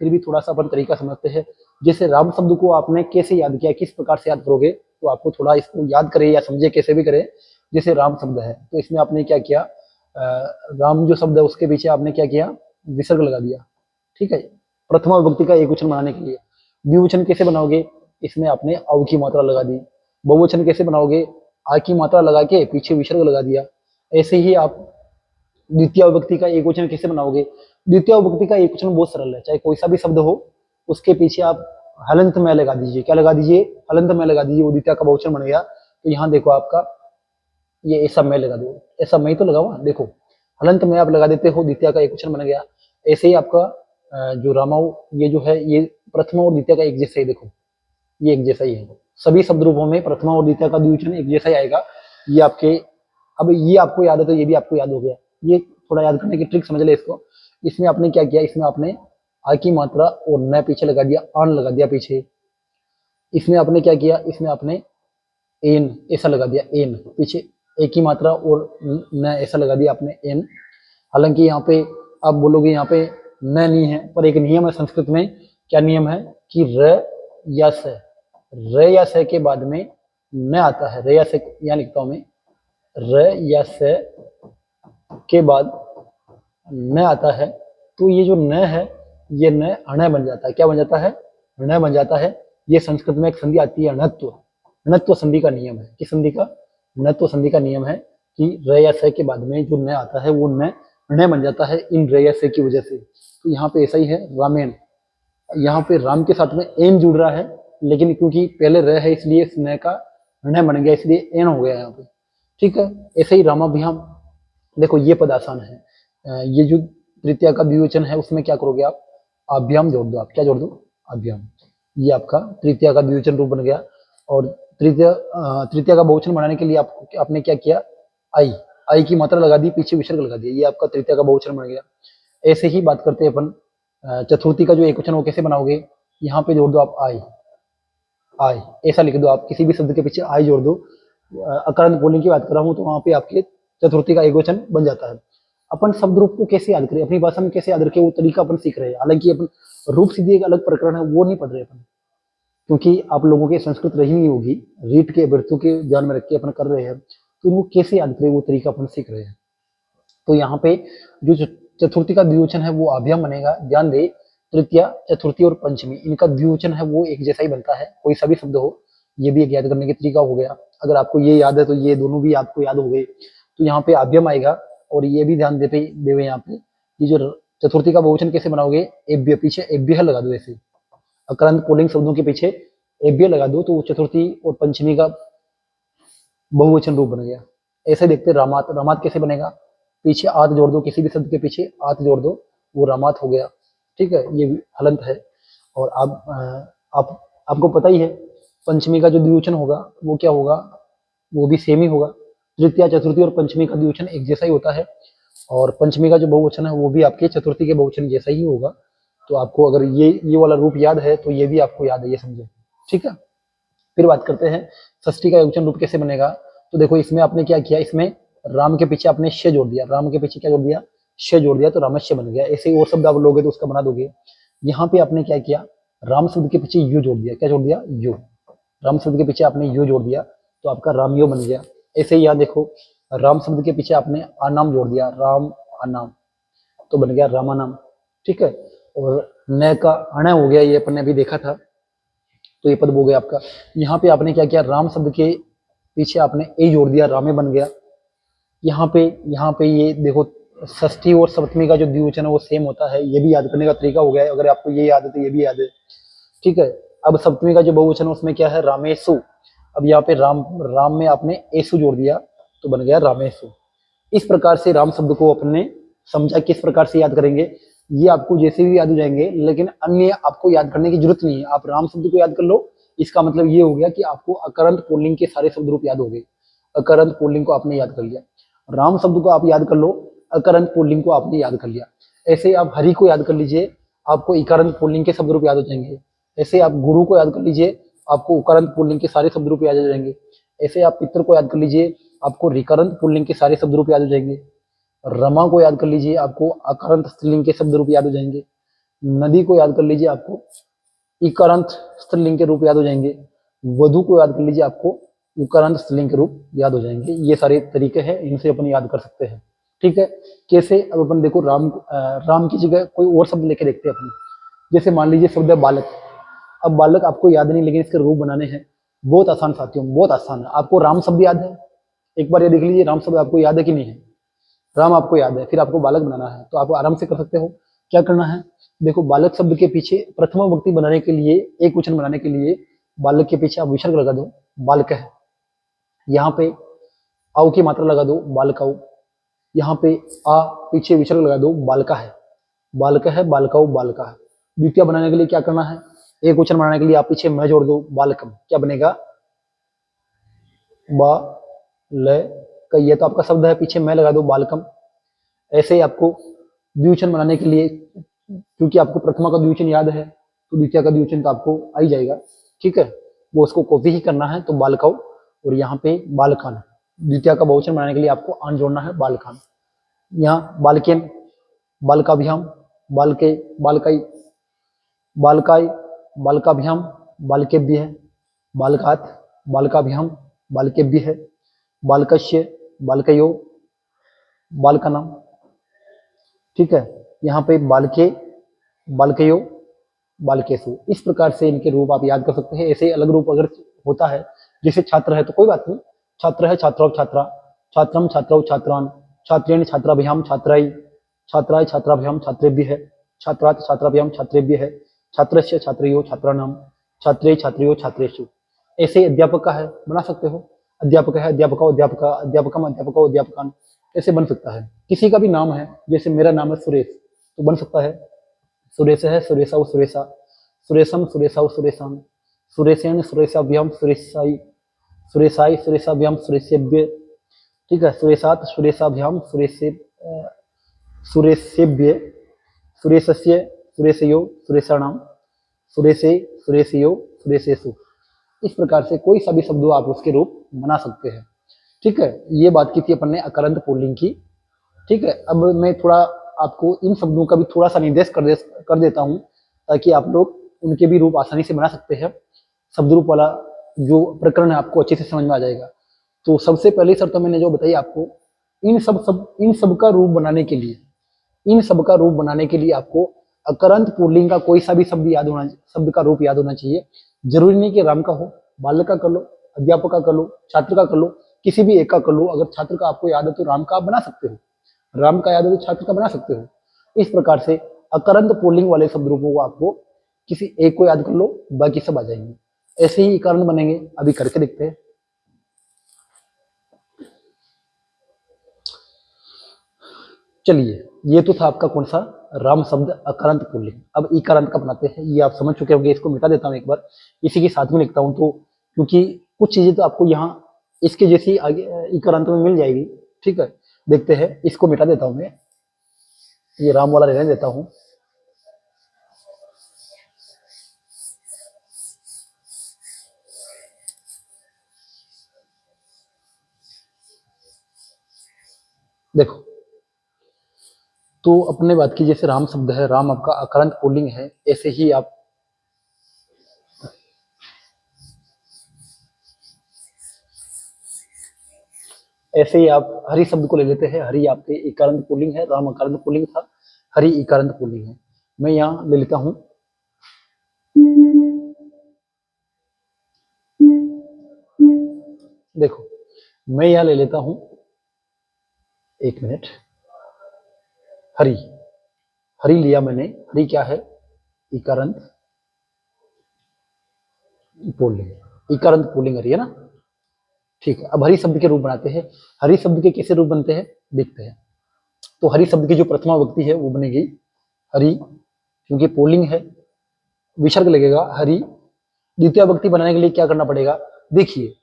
फिर भी थोड़ा सा अपन तरीका समझते हैं। जैसे राम शब्द को आपने कैसे याद किया, किस प्रकार से याद करोगे, तो आपको थोड़ा इसको याद करें या समझे, कैसे भी करें। जैसे राम शब्द है तो इसमें आपने क्या किया, राम जो शब्द है उसके पीछे आपने क्या किया, विसर्ग लगा दिया। ठीक है, प्रथमा विभक्ति का एक वचन बनाने के लिए। द्विवचन कैसे बनाओगे, इसमें आपने औ की मात्रा लगा दी। बहुवचन कैसे बनाओगे, आ की मात्रा लगा के पीछे विसर्ग लगा दिया। ऐसे ही आप द्वितीय विभक्ति का एक वचन कैसे बनाओगे। द्वितीय विभक्ति का एक वचन बहुत सरल है, चाहे कोई सा भी शब्द हो उसके पीछे आप हलंत में लगा दीजिए। क्या लगा दीजिए? हलंत में लगा दीजिए, वो द्वितीय का बहुवचन बन गया। तो यहाँ देखो आपका ये ऐसा मैं लगा दो, ऐसा मैं तो लगाओ, देखो हलंत में आप लगा देते हो, द्वितीय का एक वचन बन गया। ऐसे ही आपका जो रामाऊ, ये जो है ये प्रथमा और द्वितीय का एक जैसे ही देखो, ये एक जैसा ही है। सभी शब्द रूपों में प्रथमा और द्वितीय का द्विवचन एक जैसा ही आएगा। ये आपके, अब ये आपको याद है तो ये भी आपको याद हो गया। ये थोड़ा याद करने की ट्रिक समझ ले इसको। इसमें आपने क्या किया, इसमें आपने आ की मात्रा और न पीछे लगा दिया, आन लगा दिया पीछे। इसमें आपने क्या किया, इसमें आपने एन ऐसा लगा दिया, एन पीछे एक ही मात्रा और न ऐसा लगा दिया आपने, एन। हालांकि यहाँ पे आप बोलोगे यहाँ पे न नहीं है, पर एक नियम है संस्कृत में। क्या नियम है कि र या स के बाद में न आता है। र या स, यहाँ लिखता हूं मैं, र या स के बाद न आता है, तो ये जो न है ये न अण बन जाता है। क्या बन जाता है, ण बन जाता है। ये संस्कृत में एक संधि आती है णत्व, णत्व संधि का नियम है। किस संधि का, णत्व संधि का नियम है कि र या स के बाद में जो न आता है वो न ण बन जाता है इन र या स की वजह से। तो यहाँ पे ऐसा ही है, रामेण, यहाँ पे राम के साथ में एन जुड़ रहा है, लेकिन क्योंकि पहले र है इसलिए इस न का ण बन गया, इसलिए एन हो गया यहाँ पे। ठीक है, ऐसे ही रामाभ्याम। देखो ये पद आसान है। ये जो तृतीया का द्विवचन है उसमें क्या करोगे आप, अभ्याम जोड़ दो। आप क्या जोड़ दो, अभ्याम। ये आपका तृतीया का द्विवचन रूप बन गया। और तृतीया का बहुवचन बनाने के लिए आपने क्या किया, आई, आई की मात्रा लगा दी, पीछे विसर्ग लगा दिया। ये आपका तृतीया का बहुवचन बन गया। ऐसे ही बात करते हैं अपन चतुर्थी का जो एकवचन वो कैसे बनाओगे, यहाँ पे जोड़ दो आप आई, आई ऐसा लिख दो। आप किसी भी शब्द के पीछे आई जोड़ दो। अकारांत पुल्लिंग की बात कर रहा हूँ तो वहां पे आपके चतुर्थी का एकवचन बन जाता है। अपन शब्द रूप को कैसे याद करें, अपनी भाषा में कैसे याद रखें, वो तरीका अपन सीख रहे हैं। हालांकि अपन रूप सिद्धि एक अलग प्रकरण है, वो नहीं पढ़ रहे अपन, क्योंकि आप लोगों के संस्कृत रही नहीं होगी, रीट के वृत्तों के ध्यान में रख के अपन कर रहे हैं। तो इनको कैसे याद करें वो तरीका अपन सीख रहे हैं। तो यहाँ पे जो चतुर्थी का द्विवचन है वो अभ्याम बनेगा। ध्यान दे, तृतीया, चतुर्थी और पंचमी इनका द्विवचन है वो एक जैसा ही बनता है, कोई सा भी शब्द हो। ये भी एक याद करने की तरीका हो गया। अगर आपको ये याद है तो ये दोनों भी आपको याद हो गए। तो यहाँ पे अभ्यम आएगा। और ये भी ध्यान देवे यहाँ पे, ये जो चतुर्थी का बहुवचन कैसे बनाओगे, एभ्य, पीछे एभ्य लगा दो। ऐसे अक्रांत पुल्लिंग शब्दों के पीछे एभ्य लगा दो तो चतुर्थी और पंचमी का बहुवचन रूप बन गया। ऐसे देखते रामात, रामात कैसे बनेगा, पीछे आत जोड़ दो, किसी भी शब्द के पीछे आत जोड़ दो, वो रामात हो गया। ठीक है, ये हलंत है। और आप आपको पता ही है पंचमी का जो द्विवचन होगा वो क्या होगा, वो भी सेम ही होगा। तृतीया, चतुर्थी और पंचमी का द्विवचन एक जैसा ही होता है। और पंचमी का जो बहुवचन है वो भी आपके चतुर्थी के बहुवचन जैसा ही होगा। तो आपको अगर ये वाला रूप याद है तो ये भी आपको याद है, ये समझे। ठीक है, फिर बात करते हैं षष्ठी का एकवचन रूप कैसे बनेगा। तो देखो इसमें आपने क्या किया, इसमें राम के पीछे आपने श जोड़ दिया, राम के पीछे क्या जोड़ दिया, श जोड़ दिया, तो रामस्य बन गया। ऐसे और शब्द आप लोगे तो उसका बना दोगे। यहाँ पे आपने क्या किया, राम शब्द के पीछे यू जोड़ दिया। क्या जोड़ दिया, यू। राम शब्द के पीछे आपने यू जोड़ दिया तो आपका रामयो बन गया। ऐसे ही यहाँ देखो, राम शब्द के पीछे आपने आनाम जोड़ दिया, राम आनाम, तो बन गया रामानाम। ठीक है, और न का अण हो गया, ये अपन ने अभी देखा था, तो ये पद हो गया आपका। यहाँ पे आपने क्या किया, राम शब्द के पीछे आपने ए जोड़ दिया, रामे बन गया। यहाँ पे ये देखो, षष्ठी और सप्तमी का जो द्विवचन है वो सेम होता है। ये भी याद करने का तरीका हो गया है, अगर आपको ये याद है तो ये भी याद है। ठीक है, अब सप्तमी का जो बहुवचन है उसमें क्या है, रामेशु। अब यहाँ पे राम में आपने एसु जोड़ दिया तो बन गया रामेशु। इस प्रकार से राम शब्द को अपने समझा, किस प्रकार से याद करेंगे, ये आपको जैसे भी याद हो जाएंगे, लेकिन अन्य आपको याद करने की जरूरत नहीं है। आप राम शब्द को याद कर लो, इसका मतलब ये हो गया कि आपको अकरंत पुल्लिंग के सारे शब्द रूप याद हो गए। अकरंत पुल्लिंग को आपने याद कर लिया, राम शब्द को आप याद कर लो, अकरंत पुल्लिंग को आपने याद कर लिया। ऐसे आप हरि को याद कर लीजिए, आपको इकारंत पुल्लिंग के शब्द रूप याद हो जाएंगे। ऐसे आप गुरु को याद कर लीजिए, आपको उकारंत पुल्लिंग के सारे शब्द रूप याद हो जाएंगे। ऐसे आप पितर को याद कर लीजिए, आपको रिकारंत पुल्लिंग के सारे शब्द रूप याद हो जाएंगे। रमा को याद कर लीजिए, आपको अकारंत स्त्रीलिंग के शब्द रूप याद हो जाएंगे। नदी को याद कर लीजिए, आपको इकारंत स्त्रीलिंग के रूप याद हो जाएंगे। वधु को याद कर लीजिए, आपको उकारांत स्त्रीलिंग के रूप याद हो जाएंगे। ये सारे तरीके हैं, इनसे अपन याद कर सकते हैं। ठीक है, कैसे, अब अपन देखो राम की जगह कोई और शब्द लेके देखते हैं अपन। जैसे मान लीजिए शब्द है बालक। अब बालक आपको याद नहीं, लेकिन इसके रूप बनाने हैं। बहुत आसान साथियों, बहुत आसान है। आपको राम शब्द याद है, एक बार ये देख लीजिए, राम शब्द आपको याद है कि नहीं है। राम आपको याद है, फिर आपको बालक बनाना है, तो आप आराम से कर सकते हो। क्या करना है, देखो बालक शब्द के पीछे प्रथमा विभक्ति बनाने के लिए, एक वचन बनाने के लिए बालक के पीछे आप विसर्ग लगा दो, बालक है। यहाँ पे आउ की मात्रा लगा दो, बालकाऊ। यहाँ पे आ पीछे विसर्ग लगा दो, बालका है, बालका है, बालकाऊ, बालका है। द्वितीय बनाने के लिए क्या करना है, एक उच्चारण बनाने के लिए आप पीछे मैं जोड़ दो, बालकम, क्या बनेगा, बा ल क, ये तो आपका शब्द है, पीछे मैं लगा दो, बालकम। ऐसे ही आपको द्विवचन बनाने के लिए, क्योंकि आपको प्रथमा का द्विवचन याद है, तो द्वितीय का द्विवचन तो आपको आ ही जाएगा, ठीक है, वो उसको कॉपी ही करना है, तो बालकाऊ, और यहाँ पे बालकान। द्वितीय का बहुवचन बनाने के लिए आपको आन जोड़ना है, बालकान। यहाँ बालकेन, बालकाभ्याम, बालके, बालकाई, बालकाई, बालकाभ्याम, बालकेभ्य है, बालकात, बालकाभ्याम, बालकेभ्य है, बालकस्य, बालकयो, बालकनम, ठीक है। यहाँ पे बालके, बालकयो, बालकेशु, इस प्रकार से इनके रूप आप याद कर सकते हैं। ऐसे अलग रूप अगर होता है, जैसे छात्र है तो कोई बात नहीं, छात्र है छात्रौ छात्रा, छात्रम छात्रौ छात्रान, छात्रेण छात्राभ्याम छात्राई, छात्राय छात्राभ्याम छात्रेभ्य है, छात्रात छात्राभ्याम छात्रेभ्य है, छात्रस्य छात्रयो छात्राणाम, छात्रे छात्रयो छात्रेषु। ऐसे अध्यापक का है, बना सकते हो, अध्यापक है अध्यापका अध्यापका, अध्यापकम अध्यापका अध्यापकान, ऐसे बन सकता है। किसी का भी नाम है, जैसे मेरा नाम है सुरेश, तो बन सकता है सुरेश है सुरेशा सुरेशा, सुरेशम सुरेशा सुरेशान, सुरेशेन सुरेशाभ्याम सुरेशाई, सुरेशाई सुरेशाभ्याम सुरेशेभ्य, ठीक है, सुरेशात सुरेशाभ्याम सुरेशे, सुरेशेभ्य, सुरेशस्य सुरेशयो सुरेशाणाम, सुरेशे सुरेशयो सुरेशेषु। इस प्रकार से कोई सा भी शब्द आप उसके रूप बना सकते हैं, ठीक है। ये बात की थी अपन ने अकरंत पुल्लिंग की, ठीक है। अब मैं थोड़ा आपको इन शब्दों का भी थोड़ा सा निर्देश कर देता हूं, ताकि आप लोग उनके भी रूप आसानी से बना सकते हैं। शब्द रूप वाला जो प्रकरण है आपको अच्छे से समझ में आ जाएगा। तो सबसे पहली शर्त तो मैंने जो बताई आपको, इन सब का रूप बनाने के लिए, इन सब का रूप बनाने के लिए आपको अकरंत पुल्लिंग का कोई सा भी शब्द का रूप याद होना चाहिए। जरूरी नहीं कि राम का हो, बालक का कर लो, अध्यापक का कर लो, छात्र का कर लो, किसी भी एक का कर लो। अगर छात्र का आपको याद है तो राम का आप बना सकते हो, राम का याद है तो छात्र का बना सकते हो। इस प्रकार से अकरंत पुल्लिंग वाले शब्द रूपों को आपको किसी एक को याद कर लो, बाकी सब आ जाएंगे। ऐसे ही कारण बनेंगे, अभी करके देखते हैं। चलिए, ये तो था आपका कौन सा, राम शब्द अकरंत पुल्लिंग। अब इकारांत का बनाते हैं, ये आप समझ चुके होंगे। इसको मिटा देता हूं एक बार, इसी के साथ में लिखता हूं, तो क्योंकि कुछ चीजें तो आपको यहाँ इसके जैसी आगे इकारांत में मिल जाएगी, ठीक है। देखते हैं, इसको मिटा देता हूं मैं, ये राम वाला रहने देता हूं। देखो, तो अपने बात की जैसे राम शब्द है, राम आपका अकरंत पुल्लिंग है। ऐसे ही आप हरि शब्द को ले लेते हैं। हरि आपके इकारांत पुल्लिंग है, राम अकारांत पुल्लिंग था, हरि इकारांत पुल्लिंग है। मैं यहाँ ले लेता हूं, देखो मैं यहाँ ले लेता हूं, एक मिनट, हरि, हरि लिया मैंने। हरि क्या है, इकारांत पुल्लिंग, इकारांत पुल्लिंग हरि है ना, ठीक है। अब हरि शब्द के रूप बनाते हैं। हरि शब्द के कैसे रूप बनते हैं देखते हैं। तो हरि शब्द की जो प्रथमा विभक्ति है वो बनेगी हरि, क्योंकि पुल्लिंग है, विसर्ग लगेगा हरि। द्वितीय विभक्ति बनाने के लिए क्या करना पड़ेगा, देखिए,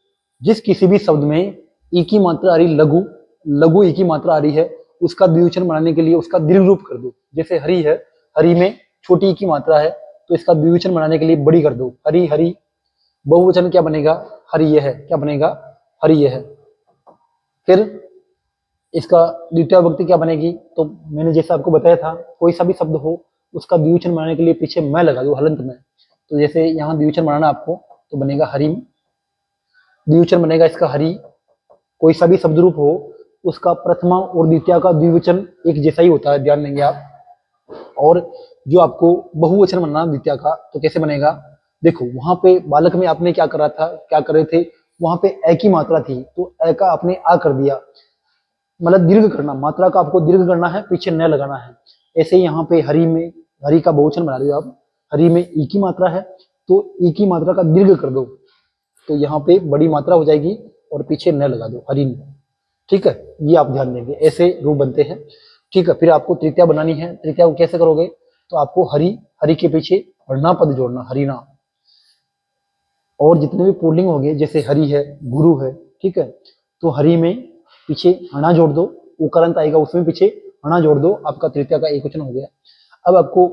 जिस किसी भी शब्द में ई की मात्रा आ रही, लघु लघु ई की मात्रा आ रही है, उसका द्विवचन बनाने के लिए उसका दीर्घ रूप कर दो। जैसे हरि है, हरि में छोटी ई की मात्रा है, तो इसका द्विवचन बनाने के लिए बड़ी कर दो, हरि हरि। बहुवचन क्या बनेगा, हरि यह है, क्या बनेगा, हरि यह है। फिर इसका द्वितीय विभक्ति क्या बनेगी, तो मैंने जैसे आपको बताया था, कोई सा भी शब्द हो उसका द्विवचन बनाने के लिए पीछे मैं लगा दो, हलंत में। तो जैसे यहाँ द्विवचन बनाना आपको, तो बनेगा हरिम, द्विवचन बनेगा इसका हरि। कोई सा भी शब्द रूप हो उसका प्रथमा और द्वितीय का द्विवचन एक जैसा ही होता है, ध्यान देंगे आप। और जो आपको बहुवचन बनना द्वितीय का, तो कैसे बनेगा, देखो वहां पे बालक में आपने क्या करा था, क्या कर रहे थे, वहां पे ए की मात्रा थी, तो ए का आपने आ कर दिया, मतलब दीर्घ करना, मात्रा का आपको दीर्घ करना है, पीछे न लगाना है। ऐसे ही यहाँ पे हरि में, हरि का बहुवचन बना दो आप, हरि में ई की मात्रा है, तो ई की मात्रा का दीर्घ कर दो, तो यहाँ पे बड़ी मात्रा हो जाएगी और पीछे न लगा दो, हरि, ठीक है। ये आप ध्यान देंगे, ऐसे रूप बनते हैं, ठीक है। फिर आपको तृतीया बनानी है। तृतीया को कैसे करोगे, तो आपको हरि, हरि के पीछे और ना पद जोड़ना, हरिना। और जितने भी पुल्लिंग हो गए, जैसे हरि है, गुरु है, ठीक है, तो हरि में पीछे हना जोड़ दो, उकरंत आएगा उसमें पीछे हना जोड़ दो, आपका तृतीया का एक वचन हो गया। अब आपको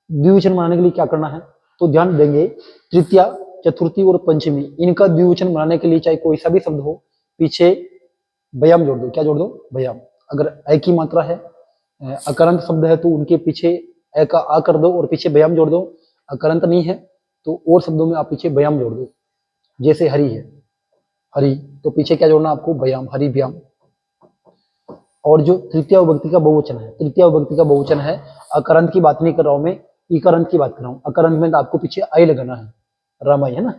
द्विवचन बनाने के लिए क्या करना है, तो ध्यान देंगे, तृतीया, चतुर्थी और पंचमी, इनका द्विवचन बनाने के लिए चाहे कोई सा भी शब्द हो, पीछे व्यायाम जोड़ दो। क्या जोड़ दो? व्यायाम। अगर अ की मात्रा है, अकरंत शब्द है, तो उनके पीछे अ का आ कर दो और पीछे व्यायाम जोड़ दो। अकरंत नहीं है तो और शब्दों में आप पीछे व्यायाम जोड़ दो। जैसे हरि है, हरि, तो पीछे क्या जोड़ना आपको? व्यायाम, हरि व्यायाम। और जो तृतीय विभक्ति का बहुवचन है, तृतीय विभक्ति का बहुवचन है, अकरंत की बात नहीं कर रहा हूं मैं, इकरंत की बात कर रहा हूं। अकरंत में तो आपको पीछे आई लगाना है, रामाई है ना।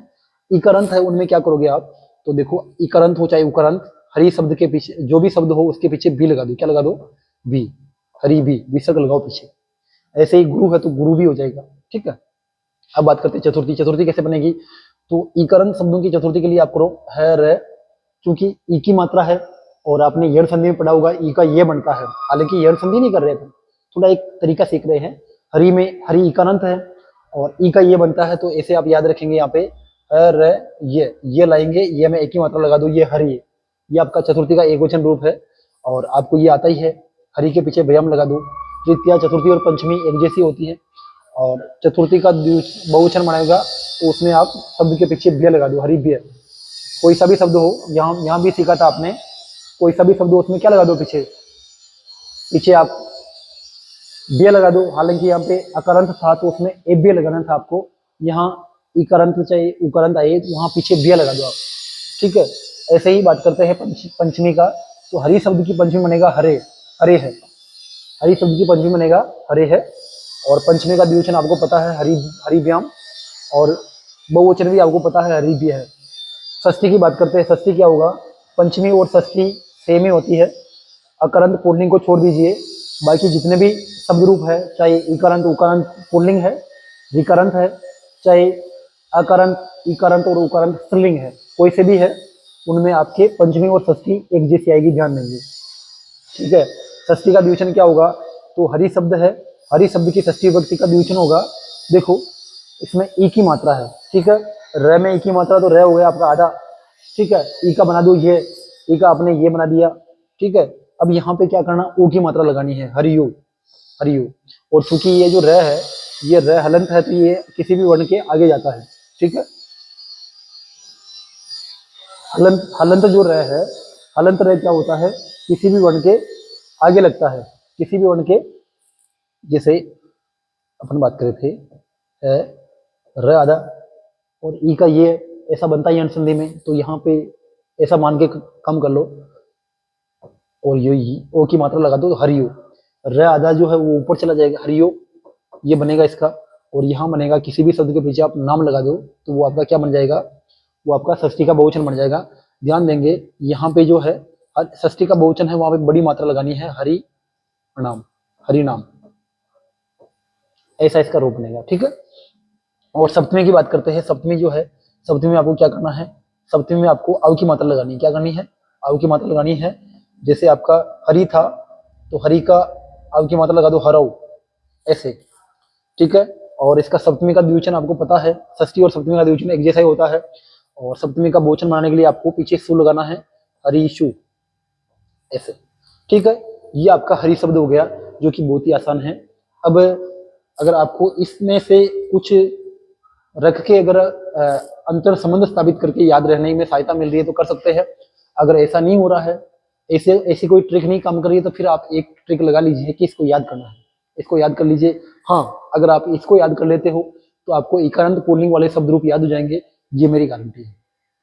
इकरंत है, उनमें क्या करोगे आप, तो देखो, इकरंत हो चाहे उकरंत, हरि शब्द के पीछे जो भी शब्द हो उसके पीछे बी लगा दो। क्या लगा दो? बी, हरि बी, विसर्ग लगाओ पीछे। ऐसे ही गुरु है तो गुरु भी हो जाएगा, ठीक है। अब बात करते हैं चतुर्थी। चतुर्थी कैसे बनेगी, तो इकरंत शब्दों की चतुर्थी के लिए आप करो है रे, क्योंकि ई की मात्रा है और आपने यड़ संधि में पढ़ा होगा, ई का ये बनता है, हालांकि यड़ संधि नहीं कर रहे थे, थोड़ा एक तरीका सीख रहे हैं। हरि में हरि इकारांत है और ई का ये बनता है, तो ऐसे आप याद रखेंगे, यहाँ पे रे, ये लाएंगे, ये में एक ही मात्रा लगा दो, ये हरि है, ये आपका चतुर्थी का एक वचन रूप है और आपको ये आता ही है। हरि के पीछे व्यायाम लगा दो। तृतीया, चतुर्थी और पंचमी एक जैसी होती है और चतुर्थी का बहुवचन बनाएगा तो उसमें आप शब्द के पीछे व्य लगा दो, हरि व्य। कोई सा भी शब्द हो, यहाँ भी सीखा था आपने, कोई सा भी शब्द हो उसमें क्या लगा दो? पीछे पीछे आप व्य लगा दो। हालांकि यहाँ पे अकरंत था तो उसमें एव्य लगाना था आपको, यहाँ इकरंत चाहे उकरंत आए तो वहां पीछे व्य लगा दो आप, ठीक है। ऐसे ही बात करते हैं पंचमी का, तो हरि शब्द की पंचमी बनेगा हरे, हरे है। हरि शब्द की पंचमी बनेगा हरे है और पंचमी का द्विवचन आपको पता है, हरि, हरिव्याम, और बहुवचन भी आपको पता है, हरिव्य है। षष्ठी की बात करते हैं, षष्ठी क्या होगा? पंचमी और षष्ठी सेम ही होती है। अकरंत पुल्लिंग को छोड़ दीजिए, बाकी जितने भी शब्द रूप है, चाहे इकरंत उकरंत पुल्लिंग है, विकरंत है, चाहे अकरंत इकरंत और उकरंत स्त्रीलिंग है, कोई से भी है, उनमें आपके पंचमी और षष्ठी एक जैसी आएगी, ध्यान देंगे, ठीक है। षष्ठी का द्विवचन क्या होगा? तो हरि शब्द है, हरि शब्द की षष्ठी विभक्ति का द्विवचन होगा, देखो इसमें ई की मात्रा है, ठीक है। र में ई की मात्रा, तो र हो गया आपका आधा, ठीक है। ई का बना दो ये, ई का आपने ये बना दिया, ठीक है। अब यहाँ पे क्या करना? ओ की मात्रा लगानी है, हरियो, हरियो। और चूंकि ये जो र है, ये र हलंत है, तो ये किसी भी वर्ण के आगे जाता है, ठीक है। हलंत, हलंत जो र है, हलंत र क्या होता है? किसी भी वर्ण के आगे लगता है, किसी भी वर्ण के, जैसे अपन बात करे थे र आधा और ई का ये ऐसा बनता है संधि में, तो यहाँ पे ऐसा मान के कम कर लो और ये ओ की मात्रा लगा दो, तो हरियो। र आधा जो है वो ऊपर चला जाएगा, हरियो ये बनेगा इसका, और यहाँ बनेगा, किसी भी शब्द के पीछे आप नाम लगा दो तो वो आपका क्या बन जाएगा? वो आपका षष्ठी का बहुवचन बन जाएगा। ध्यान देंगे, यहाँ पे जो है षष्ठी का बहुवचन है, वहां पे बड़ी मात्रा लगानी है, हरि नाम, हरि नाम, ऐसा इसका रूप बनेगा, ठीक है। और सप्तमी की बात करते हैं। सप्तमी जो है, सप्तमी में आपको क्या करना है? सप्तमी में आपको अव की मात्रा लगानी है। क्या करनी है? अव की मात्रा लगानी है। जैसे आपका हरि था तो हरि का अव की मात्रा लगा दो, हरव, ऐसे, ठीक है। और इसका सप्तमी का द्विवचन आपको पता है, षष्ठी और सप्तमी का द्विवचन एक जैसा ही होता है। और सप्तमी का बहुवचन बनाने के लिए आपको पीछे सु लगाना है, हरिशु, ऐसे, ठीक है। ये आपका हरि शब्द हो गया, जो कि बहुत ही आसान है। अब अगर आपको इसमें से कुछ रख के अगर अंतर संबंध स्थापित करके याद रहने में सहायता मिल रही है तो कर सकते हैं। अगर ऐसा नहीं हो रहा है, ऐसे ऐसी कोई ट्रिक नहीं काम कर रही है, तो फिर आप एक ट्रिक लगा लीजिए कि इसको याद करना है, इसको याद कर लीजिए। हाँ, अगर आप इसको याद कर लेते हो तो आपको इकारांत पुल्लिंग वाले शब्द रूप याद हो जाएंगे, ये मेरी गारंटी है,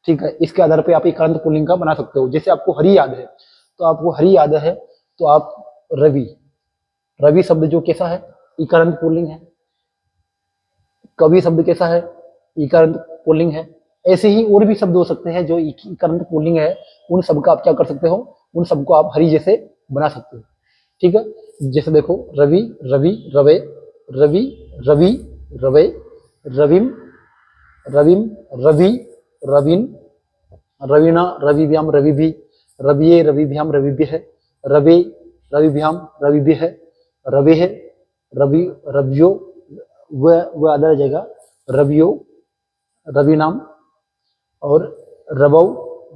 ठीक है। इसके आधार पर आप इकारांत पुल्लिंग का बना सकते हो। जैसे आपको हरि याद है, तो आपको हरि याद है तो आप रवि, रवि शब्द जो कैसा है? इकारांत पुल्लिंग है। कवि शब्द कैसा है? इकारांत पुल्लिंग है। ऐसे ही और भी शब्द हो सकते हैं जो इकारांत पुल्लिंग है, उन सब का आप क्या कर सकते हो? उन सबको आप हरि जैसे बना सकते हो, ठीक है। जैसे देखो, रवि, रवि, रवे, रवि, रवि, रवे, रविम, रविम, रवि, रविन, रविना, रविव्याम, रविभि, रविये, रविभ्याम, रविभ्य, रवे, रविभ्याम, रविभ्य, रवे, रवि, रव्यो, वह आधा रह जाएगा रवियो, रवि नाम, और रवौ,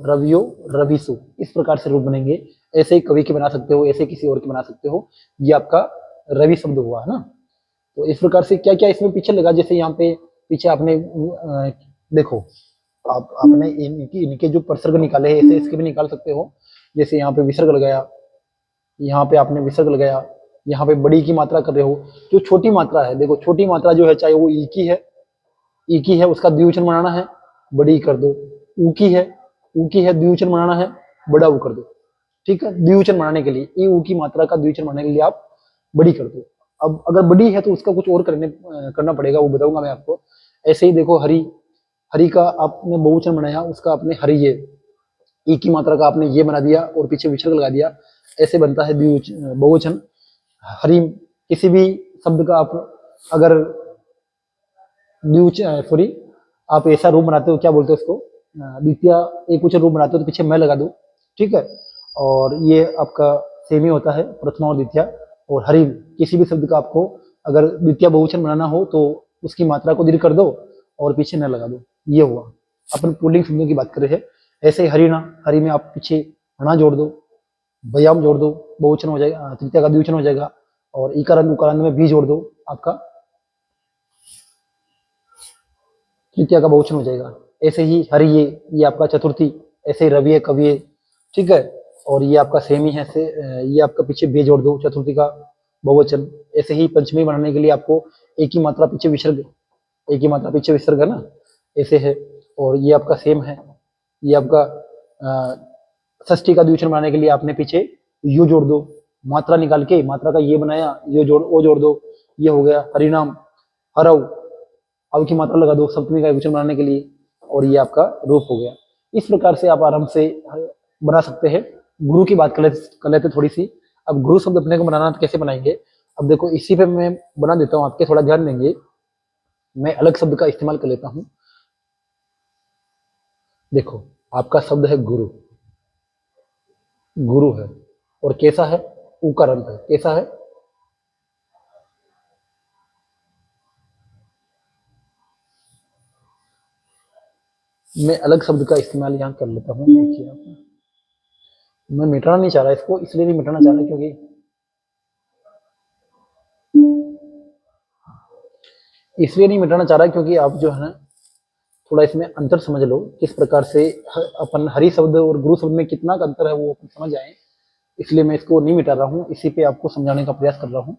रवियो, रविसु। इस प्रकार से रूप बनेंगे। ऐसे ही कवि के बना सकते हो, ऐसे किसी और के बना सकते हो। ये आपका रवि शब्द हुआ है ना। तो इस प्रकार से क्या क्या इसमें पीछे लगा, जैसे यहाँ पे पीछे आपने देखो, आप आपने इनके जो प्रसर्ग निकाले हैं, ऐसे इसके भी निकाल सकते हो। जैसे यहाँ पे विसर्ग लगाया, यहाँ पे आपने विसर्ग लगाया, यहाँ पे बड़ी की मात्रा कर रहे हो। जो छोटी मात्रा है, देखो छोटी मात्रा जो है, चाहे वो ई की है, ई की है, उसका द्विवचन बनाना है, बड़ी कर दो। ऊ की है, ऊ की है, द्विवचन बनाना है, बड़ा ऊ कर दो। ठीक है, द्विवचन बनाने के लिए, ई ऊ की मात्रा का द्विवचन बनाने के लिए आप बड़ी कर दो। अब अगर बड़ी है तो उसका कुछ और करना पड़ेगा, वो बताऊंगा मैं आपको। ऐसे ही देखो, हरी, हरी का आपने बहुवचन बनाया, उसका आपने हरिये, ई की मात्रा का आपने ये बना दिया और पीछे विसर्ग लगा दिया। ऐसे बनता है बहुवचन। हरी, किसी भी शब्द का आप अगर सॉरी, आप ऐसा रूप बनाते हो, क्या बोलते हो उसको, द्वितीय एक वचन रूप बनाते हो तो पीछे मैं लगा दो। ठीक है, और ये आपका सेम ही होता है, प्रथमा और द्वितीय। और हरिम, किसी भी शब्द का आपको अगर द्वितीय बहुवचन बनाना हो तो उसकी मात्रा को दीर्घ कर दो और पीछे न लगा दो। ये हुआ, अपन पुल्लिंग शब्दों की बात कर रहे हैं। ऐसे ही हरिणा, हरि में आप पीछे णा जोड़ दो, व्यायाम जोड़ दो, बहुवचन हो जाएगा, तृतीय का द्विवचन हो जाएगा। और इकारांत उकारांत में भी जोड़ दो, आपका तृतीय का बहुवचन हो जाएगा। ऐसे ही हरिये, ये आपका चतुर्थी। ऐसे ही रविये, कविये। ठीक है, और ये आपका सेमी है से, ये आपका पीछे बे जोड़ दो, चतुर्थी का बहुवचन। ऐसे ही पंचमी बनाने के लिए आपको एक ही मात्रा पीछे विसर्ग, एक ही मात्रा पीछे विसर्ग है ना, ऐसे है। और ये आपका सेम है, ये आपका षष्ठी का द्विवचन बनाने के लिए आपने पीछे यू जोड़ दो, मात्रा निकाल के, मात्रा का ये बनाया, ये जोड़, ओ जोड़ दो, ये हो गया हरिनाम। हरव, अव की मात्रा लगा दो सप्तमी का द्विवचन बनाने के लिए, और ये आपका रूप हो गया। इस प्रकार से आप आराम से बना सकते हैं। गुरु की बात कर लेते थोड़ी सी। अब गुरु शब्द अपने को बनाना तो कैसे बनाएंगे, अब देखो इसी पे मैं बना देता हूँ, आपके थोड़ा ध्यान देंगे। मैं अलग शब्द का इस्तेमाल कर लेता हूं। देखो, आपका शब्द है गुरु, गुरु है, और कैसा है, उकारंत है। कैसा है, मैं अलग शब्द का इस्तेमाल यहां कर लेता हूं। देखिए आप, मैं मिटाना नहीं चाह रहा इसको, इसलिए नहीं मिटाना चाह रहा क्योंकि इसलिए नहीं मिटाना चाह रहा क्योंकि आप जो है ना, थोड़ा इसमें अंतर समझ लो, किस प्रकार से अपन हरि शब्द और गुरु शब्द में कितना का अंतर है वो अपन समझ आए। इसलिए मैं इसको नहीं मिटा रहा हूँ, इसी पे आपको समझाने का प्रयास कर रहा हूँ।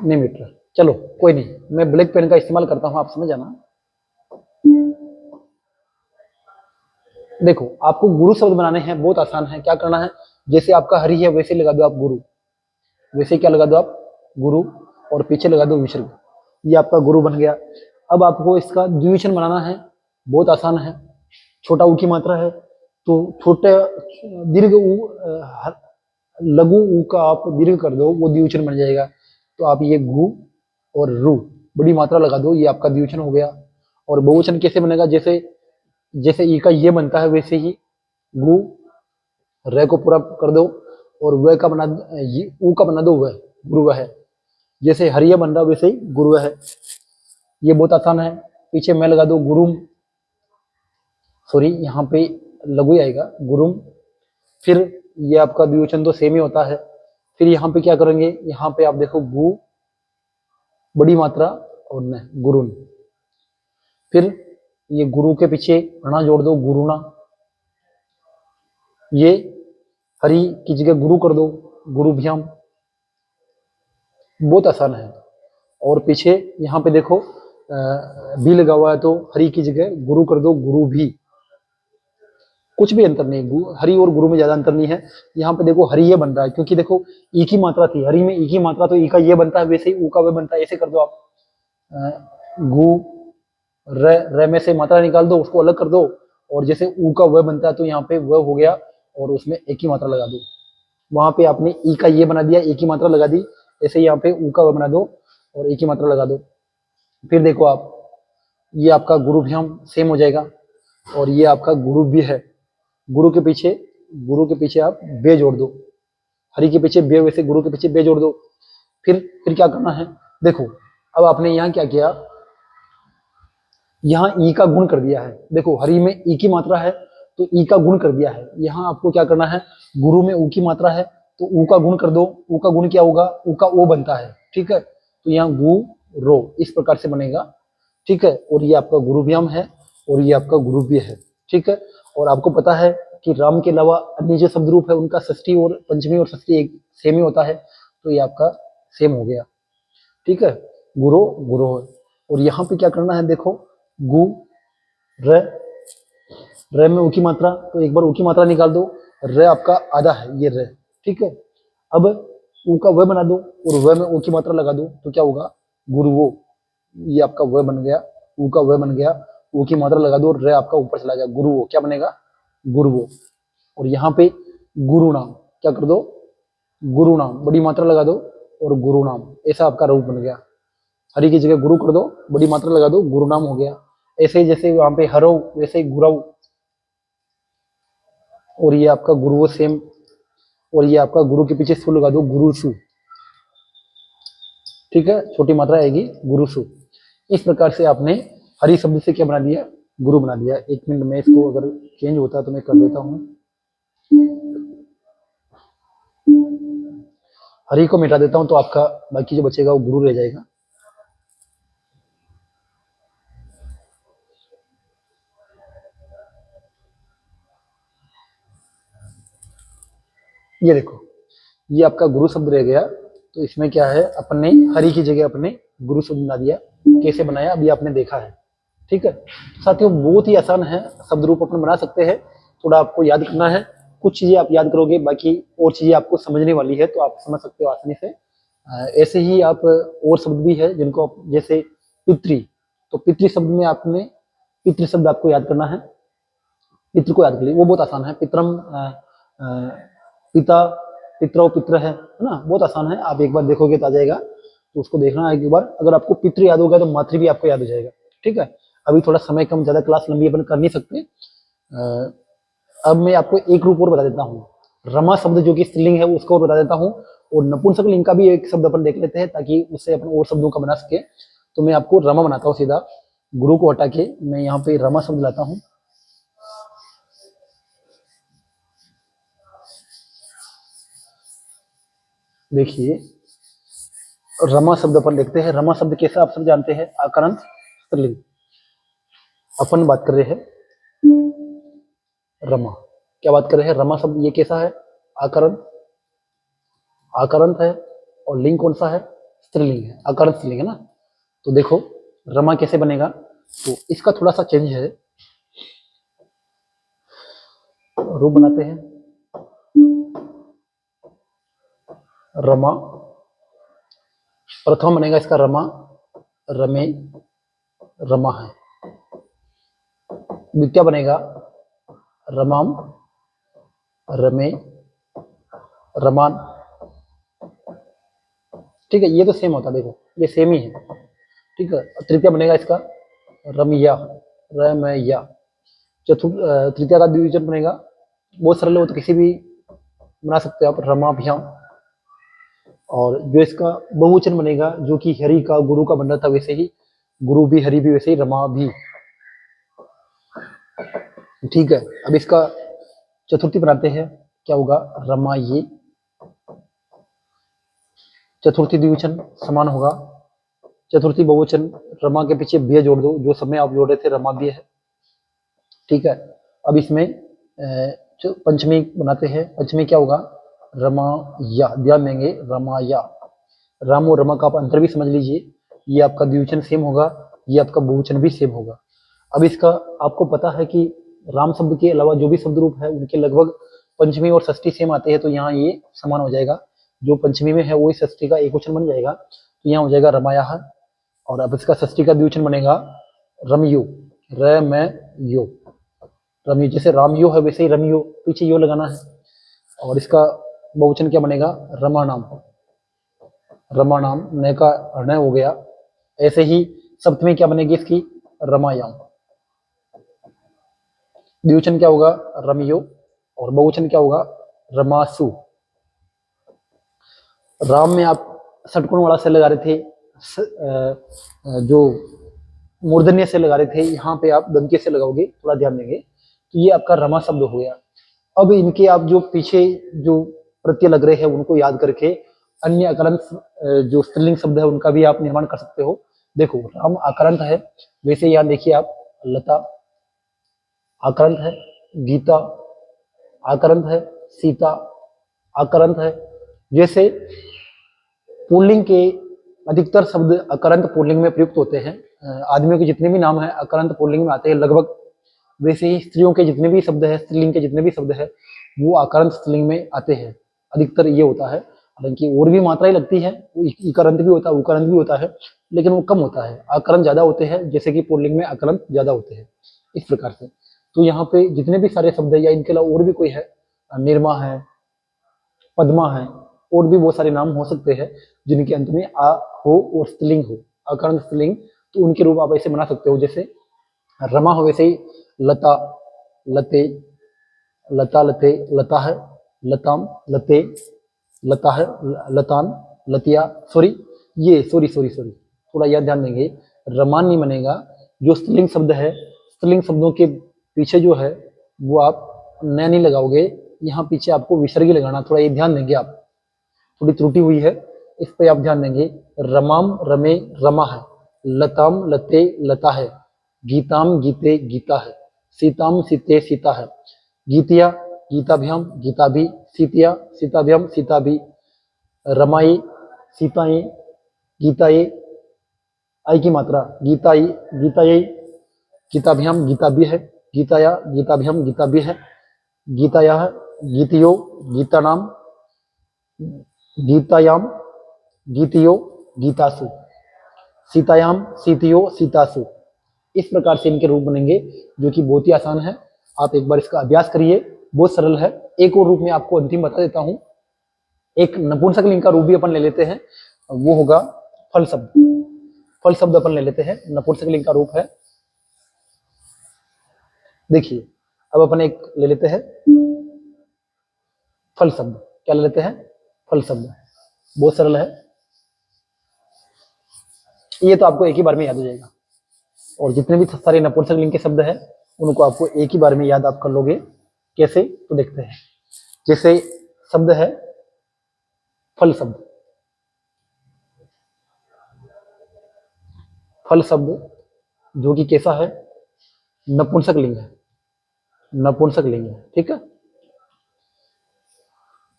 नहीं मिट रहा, चलो कोई नहीं, मैं ब्लैक पेन का इस्तेमाल करता हूँ, आप समझ आना। देखो, आपको गुरु शब्द बनाने हैं, बहुत आसान है। क्या करना है, जैसे आपका हरि है वैसे लगा दो आप गुरु, वैसे क्या लगा दो आप गुरु, और पीछे लगा दो विसर्ग। ये आपका गुरु बन गया। अब आपको इसका द्विवचन बनाना है, बहुत आसान है। छोटा ऊ की मात्रा है तो छोटे दीर्घ ऊ, लघु ऊ का आप दीर्घ कर दो, वो द्विवचन बन जाएगा। तो आप ये गु और रु, बड़ी मात्रा लगा दो, ये आपका द्विवचन हो गया। और बहुवचन कैसे बनेगा, जैसे जैसे ई का ये बनता है वैसे ही गु, रे को पूरा कर दो, और व का बना, ऊ का बना दो, वह गुरु है। जैसे हरिया बन रहा वैसे ही गुरु है। ये बहुत आसान है। पीछे मैं लगा दो गुरुम, सॉरी यहाँ पे लघु ही आएगा गुरुम। फिर ये आपका द्विवचन तो सेम ही होता है। फिर यहाँ पे क्या करेंगे, यहाँ पे आप देखो गु, बड़ी मात्रा, और न गुरुन। फिर ये गुरु के पीछे णा जोड़ दो, गुरुना। ये हरि की जगह गुरु कर दो, गुरुभ्याम। बहुत आसान है। और पीछे यहाँ पे देखो भी लगा हुआ है, तो हरि की जगह गुरु कर दो, गुरु भी। कुछ भी अंतर नहीं, हरि और गुरु में ज्यादा अंतर नहीं है। यहाँ पे देखो हरि ये बन रहा है क्योंकि देखो ई की मात्रा थी, हरि में ई की मात्रा, तो ई का ये बनता है वैसे ही ऊ का वे बनता है। ऐसे कर दो आप, गु रे में से मात्रा निकाल दो, उसको अलग कर दो, और जैसे ऊ का व बनता है तो यहाँ पे व हो गया, और उसमें एक ही मात्रा लगा दो। वहां पे आपने ई का ये बना दिया, एक ही मात्रा लगा दी। ऐसे यहाँ पे ऊ का व बना दो और एक ही मात्रा लगा दो। फिर देखो आप, ये आपका गुरुभ्याम सेम हो जाएगा। और ये आपका गुरु भी है। गुरु के पीछे आप बे जोड़ दो, हरि के पीछे बे, वैसे गुरु के पीछे बे जोड़ दो। फिर क्या करना है, देखो अब आपने यहाँ क्या किया, यहाँ ई का गुण कर दिया है। देखो हरि में ई की मात्रा है तो ई का गुण कर दिया है। यहाँ आपको क्या करना है, गुरु में ऊ की मात्रा है तो ऊ का गुण कर दो। ऊ का गुण क्या होगा, ऊ का ओ बनता है, ठीक है। तो यहाँ गु रो इस प्रकार से बनेगा, ठीक है। और ये आपका गुरु व्याम है और ये आपका गुरु भी है, ठीक है। और आपको पता है कि राम के अलावा अन्य जो शब्द रूप है उनका षष्ठी और पंचमी और षष्ठी एक सेम ही होता है, तो ये आपका सेम हो गया, ठीक है। गुरु गुरु है। और यहाँ पे क्या करना है, देखो गु र, र में ऊ की मात्रा, तो एक बार ऊ की मात्रा निकाल दो। र आपका आधा है, ये र, ठीक है। अब ऊ का व बना दो और व में ऊ की मात्रा लगा दो, तो क्या होगा, गुरुवो। ये आपका व बन गया, ऊ का व बन गया, ऊ की मात्रा लगा दो, र आपका ऊपर चला गया, गुरुवो क्या बनेगा, गुरुवो। और यहाँ पे गुरु नाम क्या कर दो, गुरु नाम बड़ी मात्रा लगा दो और गुरु नाम, ऐसा आपका रूप बन गया। हरि की जगह गुरु कर दो, बड़ी मात्रा लगा दो, गुरु नाम हो गया। ऐसे ही जैसे वहां पे हरो वैसे ही गुरव, और ये आपका गुरु सेम। और ये आपका गुरु के पीछे सु लगा दो, गुरुसु, ठीक है, छोटी मात्रा आएगी गुरुसु। इस प्रकार से आपने हरि शब्द से क्या बना दिया, गुरु बना दिया। एक मिनट में इसको अगर चेंज होता है तो मैं कर देता हूँ। हरि को मिटा देता हूं तो आपका बाकी जो बचेगा वो गुरु रह जाएगा। ये देखो ये आपका गुरु शब्द रह गया, तो इसमें क्या है, अपने हरि की जगह अपने गुरु शब्द बना दिया। कैसे बनाया अभी आपने देखा है, ठीक है। साथियों बहुत ही आसान है, शब्द रूप अपन बना सकते हैं। थोड़ा आपको याद करना है, कुछ चीजें आप याद करोगे, बाकी और चीजें आपको समझने वाली है तो आप समझ सकते हो आसानी से। ऐसे ही आप और शब्द भी है जिनको जैसे पितृ, तो पितृ शब्द में आपने पितृ शब्द आपको याद करना है। पितृ को याद करिए, वो बहुत आसान है। पितरम पिता, पितरो पित्र है ना, बहुत आसान है। आप एक बार देखोगे तो आ जाएगा, तो उसको देखना है एक बार। अगर आपको पितृ याद होगा तो मातृ भी आपको याद हो जाएगा, ठीक है। अभी थोड़ा समय कम, ज्यादा क्लास लंबी अपन कर नहीं सकते। अब मैं आपको एक रूप और बता देता हूँ, रमा शब्द जो कि स्त्रीलिंग है उसको और बता देता हूँ। और नपुंसक लिंग का भी एक शब्द अपन देख लेते हैं ताकि उससे अपन और शब्दों का बना सके। तो मैं आपको रमा बनाता हूँ सीधा, गुरु को हटा के मैं यहाँ पे रमा शब्द लाता हूँ। देखिए रमा शब्द अपन देखते हैं। रमा शब्द कैसा आप सब जानते हैं, आकरंत स्त्रीलिंग। अपन बात कर रहे हैं रमा, क्या बात कर रहे हैं, रमा शब्द ये कैसा है, आकरंत, आकरंत है। और लिंग कौन सा है, स्त्रीलिंग है, आकरंत स्त्रीलिंग है ना। तो देखो रमा कैसे बनेगा, तो इसका थोड़ा सा चेंज है, रूप बनाते हैं। रमा प्रथम बनेगा इसका रमा, रमे, रमा है। द्वितीय बनेगा रमाम, रमे, रमान, ठीक है। ये तो सेम होता है, देखो ये सेम ही है, ठीक है। तृतीय बनेगा इसका रमिया, रमैया। चतुर्थ तृतीय का द्विवचन बनेगा, बहुत सरल हो तो किसी भी बना सकते हो आप, रमाभ्याम। और जो इसका बहुवचन बनेगा, जो कि हरि का गुरु का बन रहा था वैसे ही, गुरु भी हरि भी वैसे ही, रमा भी, ठीक है। अब इसका चतुर्थी बनाते हैं, क्या होगा, रमा ये। चतुर्थी द्विवचन समान होगा, चतुर्थी बहुवचन रमा के पीछे बे जोड़ दो, जो समय आप जोड़ रहे थे रमा बे है, ठीक है। अब इसमें पंचमी बनाते हैं, पंचमी क्या होगा, रमा या, ध्यान देंगे रमा या। राम और रमा का आप अंतर भी समझ लीजिए, ये आपका द्विवचन सेम होगा, ये आपका बहुवचन भी सेम होगा। अब इसका आपको पता है कि राम शब्द के अलावा जो भी शब्द रूप है उनके लगभग पंचमी और षष्ठी सेम आते हैं, तो यहाँ ये समान हो जाएगा। जो पंचमी में है वही षष्ठी का एक वचन बन जाएगा, तो यहाँ हो जाएगा रमाया। और अब इसका षष्ठी का द्विवचन बनेगा रमयो, रमयो, रमयो। जैसे रामयो है वैसे ही रमयो, पीछे यो लगाना है। और इसका बहुवचन क्या बनेगा, रमानाम, रमानाम, नय का अणय हो गया। ऐसे ही सप्तमी क्या बनेगी इसकी, रमायाम, द्विवचन क्या होगा? रमियो। और बहुवचन क्या होगा? रमासु। राम में आप षटकोण वाला से लगा रहे थे, जो मूर्धन्य से लगा रहे थे, यहाँ पे आप दंत्य से लगाओगे, थोड़ा ध्यान देंगे। तो ये आपका रमा शब्द हो गया। अब इनके आप जो पीछे जो प्रत्यय लग रहे हैं उनको याद करके अन्य अकरंत जो स्त्रीलिंग शब्द है उनका भी आप निर्माण कर सकते हो। देखो राम आकरंत है, वैसे यहाँ देखिए आप लता आकरंत है, गीता आकरंत है, सीता आकरंत है। जैसे पुल्लिंग के अधिकतर शब्द अकरंत पुल्लिंग में प्रयुक्त होते हैं। आदमियों के जितने भी नाम हैं अकरंत पुल्लिंग में आते हैं लगभग। वैसे ही स्त्रियों के जितने भी शब्द है, स्त्रीलिंग के जितने भी शब्द है वो आकरंत स्त्रीलिंग में आते हैं। अधिकतर ये होता है, हालांकि और भी मात्राएं लगती है, इकरंत भी होता है, उकरंत भी होता है, लेकिन वो कम होता है। आकरंत ज्यादा होते हैं, जैसे कि पुल्लिंग में अकरंत ज्यादा होते हैं, इस प्रकार से। तो यहाँ पे जितने भी सारे शब्द है या इनके अलावा और भी कोई है, निर्मा है, पद्मा है, और भी बहुत सारे नाम हो सकते हैं जिनके अंत में आ हो और स्त्रीलिंग हो, अकरंत स्त्रीलिंग, तो उनके रूप आप ऐसे बना सकते हो। जैसे रमा हो वैसे ही लता लते, लता लते लता है, लताम लते लता है, लतान लतिया, सॉरी थोड़ा यह ध्यान देंगे, रमान नहीं बनेगा। जो स्त्रीलिंग शब्द है, स्त्रीलिंग शब्दों के पीछे जो है वो आप न नहीं लगाओगे, यहाँ पीछे आपको विसर्गी लगाना, थोड़ा ये ध्यान देंगे आप, थोड़ी त्रुटि हुई है, इस पे आप ध्यान देंगे। रमाम रमे रमा है, लताम लते लता है, गीताम गीते गीता है, सीताम सीते सीता है, गीतिया गीताभ्याम गीता भी, सीतिया सीताभ्याम सीता भी, रमाए सीताए गीताए, आई की मात्रा गीताई गीताए, गीताभ्याम गीता भी है, गीताया गीताभ्याम गीता भी है, गीताया गीतियो गीतानाम, गीतायाम गीतियो गीतासु, सीतायाम सीतियो सीतासु। इस प्रकार से इनके रूप बनेंगे, जो कि बहुत ही आसान है। आप एक बार इसका अभ्यास करिए, बहुत सरल है। एक और रूप में आपको अंतिम बता देता हूं। एक नपुंसक लिंग का रूप भी अपन ले लेते हैं, वो होगा फल शब्द। फल शब्द अपन ले लेते हैं, नपुंसक लिंग का रूप है। देखिए अब अपन एक ले लेते हैं फल शब्द। क्या ले लेते हैं? फल शब्द। बहुत सरल है, ये तो आपको एक ही बार में याद हो जाएगा। और जितने भी सारे नपुंसक लिंग के शब्द हैं उनको आपको एक ही बार में याद आप कर लोगे। कैसे? तो देखते हैं। जैसे शब्द है फल शब्द, फल शब्द जो कि कैसा है? नपुंसक लिंग है, नपुंसक लिंग है, ठीक है।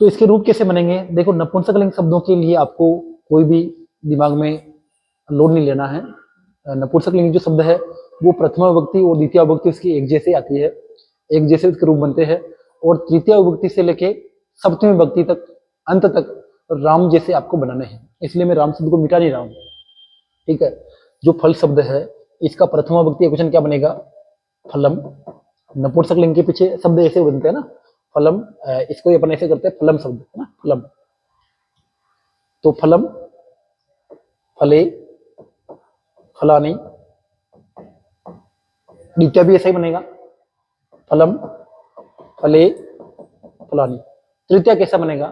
तो इसके रूप कैसे बनेंगे? देखो नपुंसक लिंग शब्दों के लिए आपको कोई भी दिमाग में लोड नहीं लेना है। नपुंसक लिंग जो शब्द है वो प्रथमा विभक्ति और द्वितीय विभक्ति उसकी एक जैसे आती है, एक जैसे उसके रूप बनते हैं। और तृतीय विभक्ति से लेके सप्तमी विभक्ति तक, अंत तक राम जैसे आपको बनाने हैं, इसलिए मैं राम शब्द को मिटा नहीं रहा हूं, ठीक है। जो फल शब्द है इसका प्रथमा विभक्ति क्वेश्चन क्या बनेगा? फलम। नपुंसक लिंग के पीछे शब्द ऐसे बनते हैं ना, फलम, इसको अपन ऐसे करते हैं फलम शब्द है ना, फलम। तो फलम, फले, फलानी, द्वितीय भी ऐसा ही बनेगा, फलम, फले, फलानी। तृतीय कैसा बनेगा?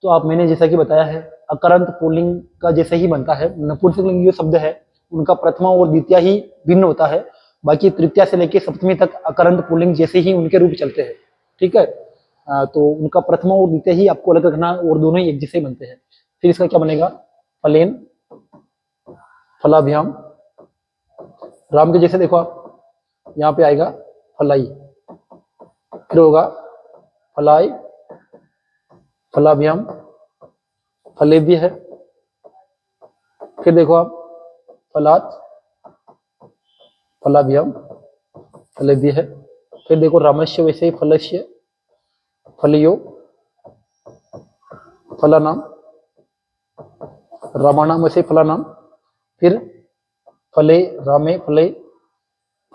तो आप मैंने जैसा कि बताया है अकरंत पुल्लिंग का जैसे ही बनता है। नपुंसक लिंग जो शब्द है उनका प्रथमा और द्वितीय ही भिन्न होता है, बाकी तृतीय से लेकर सप्तमी तक अकरंत पुल्लिंग जैसे ही उनके रूप चलते हैं, ठीक है। तो उनका प्रथमा और द्वितीय ही आपको अलग रखना, और दोनों ही एक जैसे बनते हैं। फिर इसका क्या बनेगा? फलेन, फलाभ्याम, राम के जैसे देखो आप, यहाँ पे आएगा फलाई, फिर होगा फलाई, फलाभ्याम, फले भी है, फिर देखो आप फलात, फलाभ्याम, फले भी है, फिर देखो रामस्य वैसे ही फलस्य, फलियो, फलानाम, रामानाम वैसे फलानाम, फिर फले रामे फले,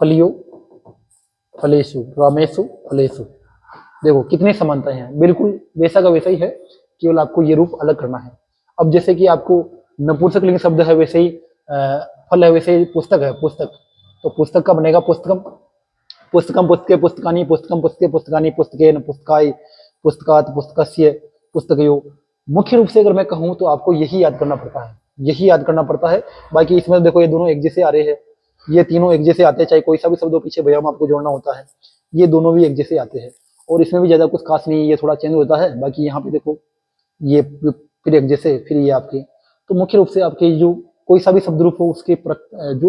फलियो, फलेसु, रामेशु, फलेसु। देखो कितनी समानताएं हैं, बिल्कुल वैसा का वैसा ही है, केवल आपको ये रूप अलग करना है। अब जैसे कि आपको नपुंसक लिंग शब्द है वैसे ही फल है, वैसे ही पुस्तक है, पुस्तक। तो पुस्तक का बनेगा पुस्तकम, पुस्तकम पुस्तके पुस्तकानि पुस्तकम पुस्तके पुस्तकानि पुस्तकेन पुस्तकाय पुस्तकात पुस्तकस्य पुस्तकयो। मुख्य रूप से अगर मैं कहूँ तो आपको यही याद करना पड़ता है, यही याद करना पड़ता है। बाकी इसमें देखो ये दोनों एक जैसे आ रहे हैं, ये तीनों एक जैसे आते हैं, चाहे कोई सा भी शब्द हो पीछे भैया आपको जोड़ना होता है, ये दोनों भी एक जैसे आते हैं। और इसमें भी ज्यादा कुछ खास नहीं, ये थोड़ा चेंज होता है। बाकी यहाँ पे देखो ये फिर एक जैसे, फिर ये आपके। तो मुख्य रूप से आपके जो कोई सा भी शब्द रूप हो उसके जो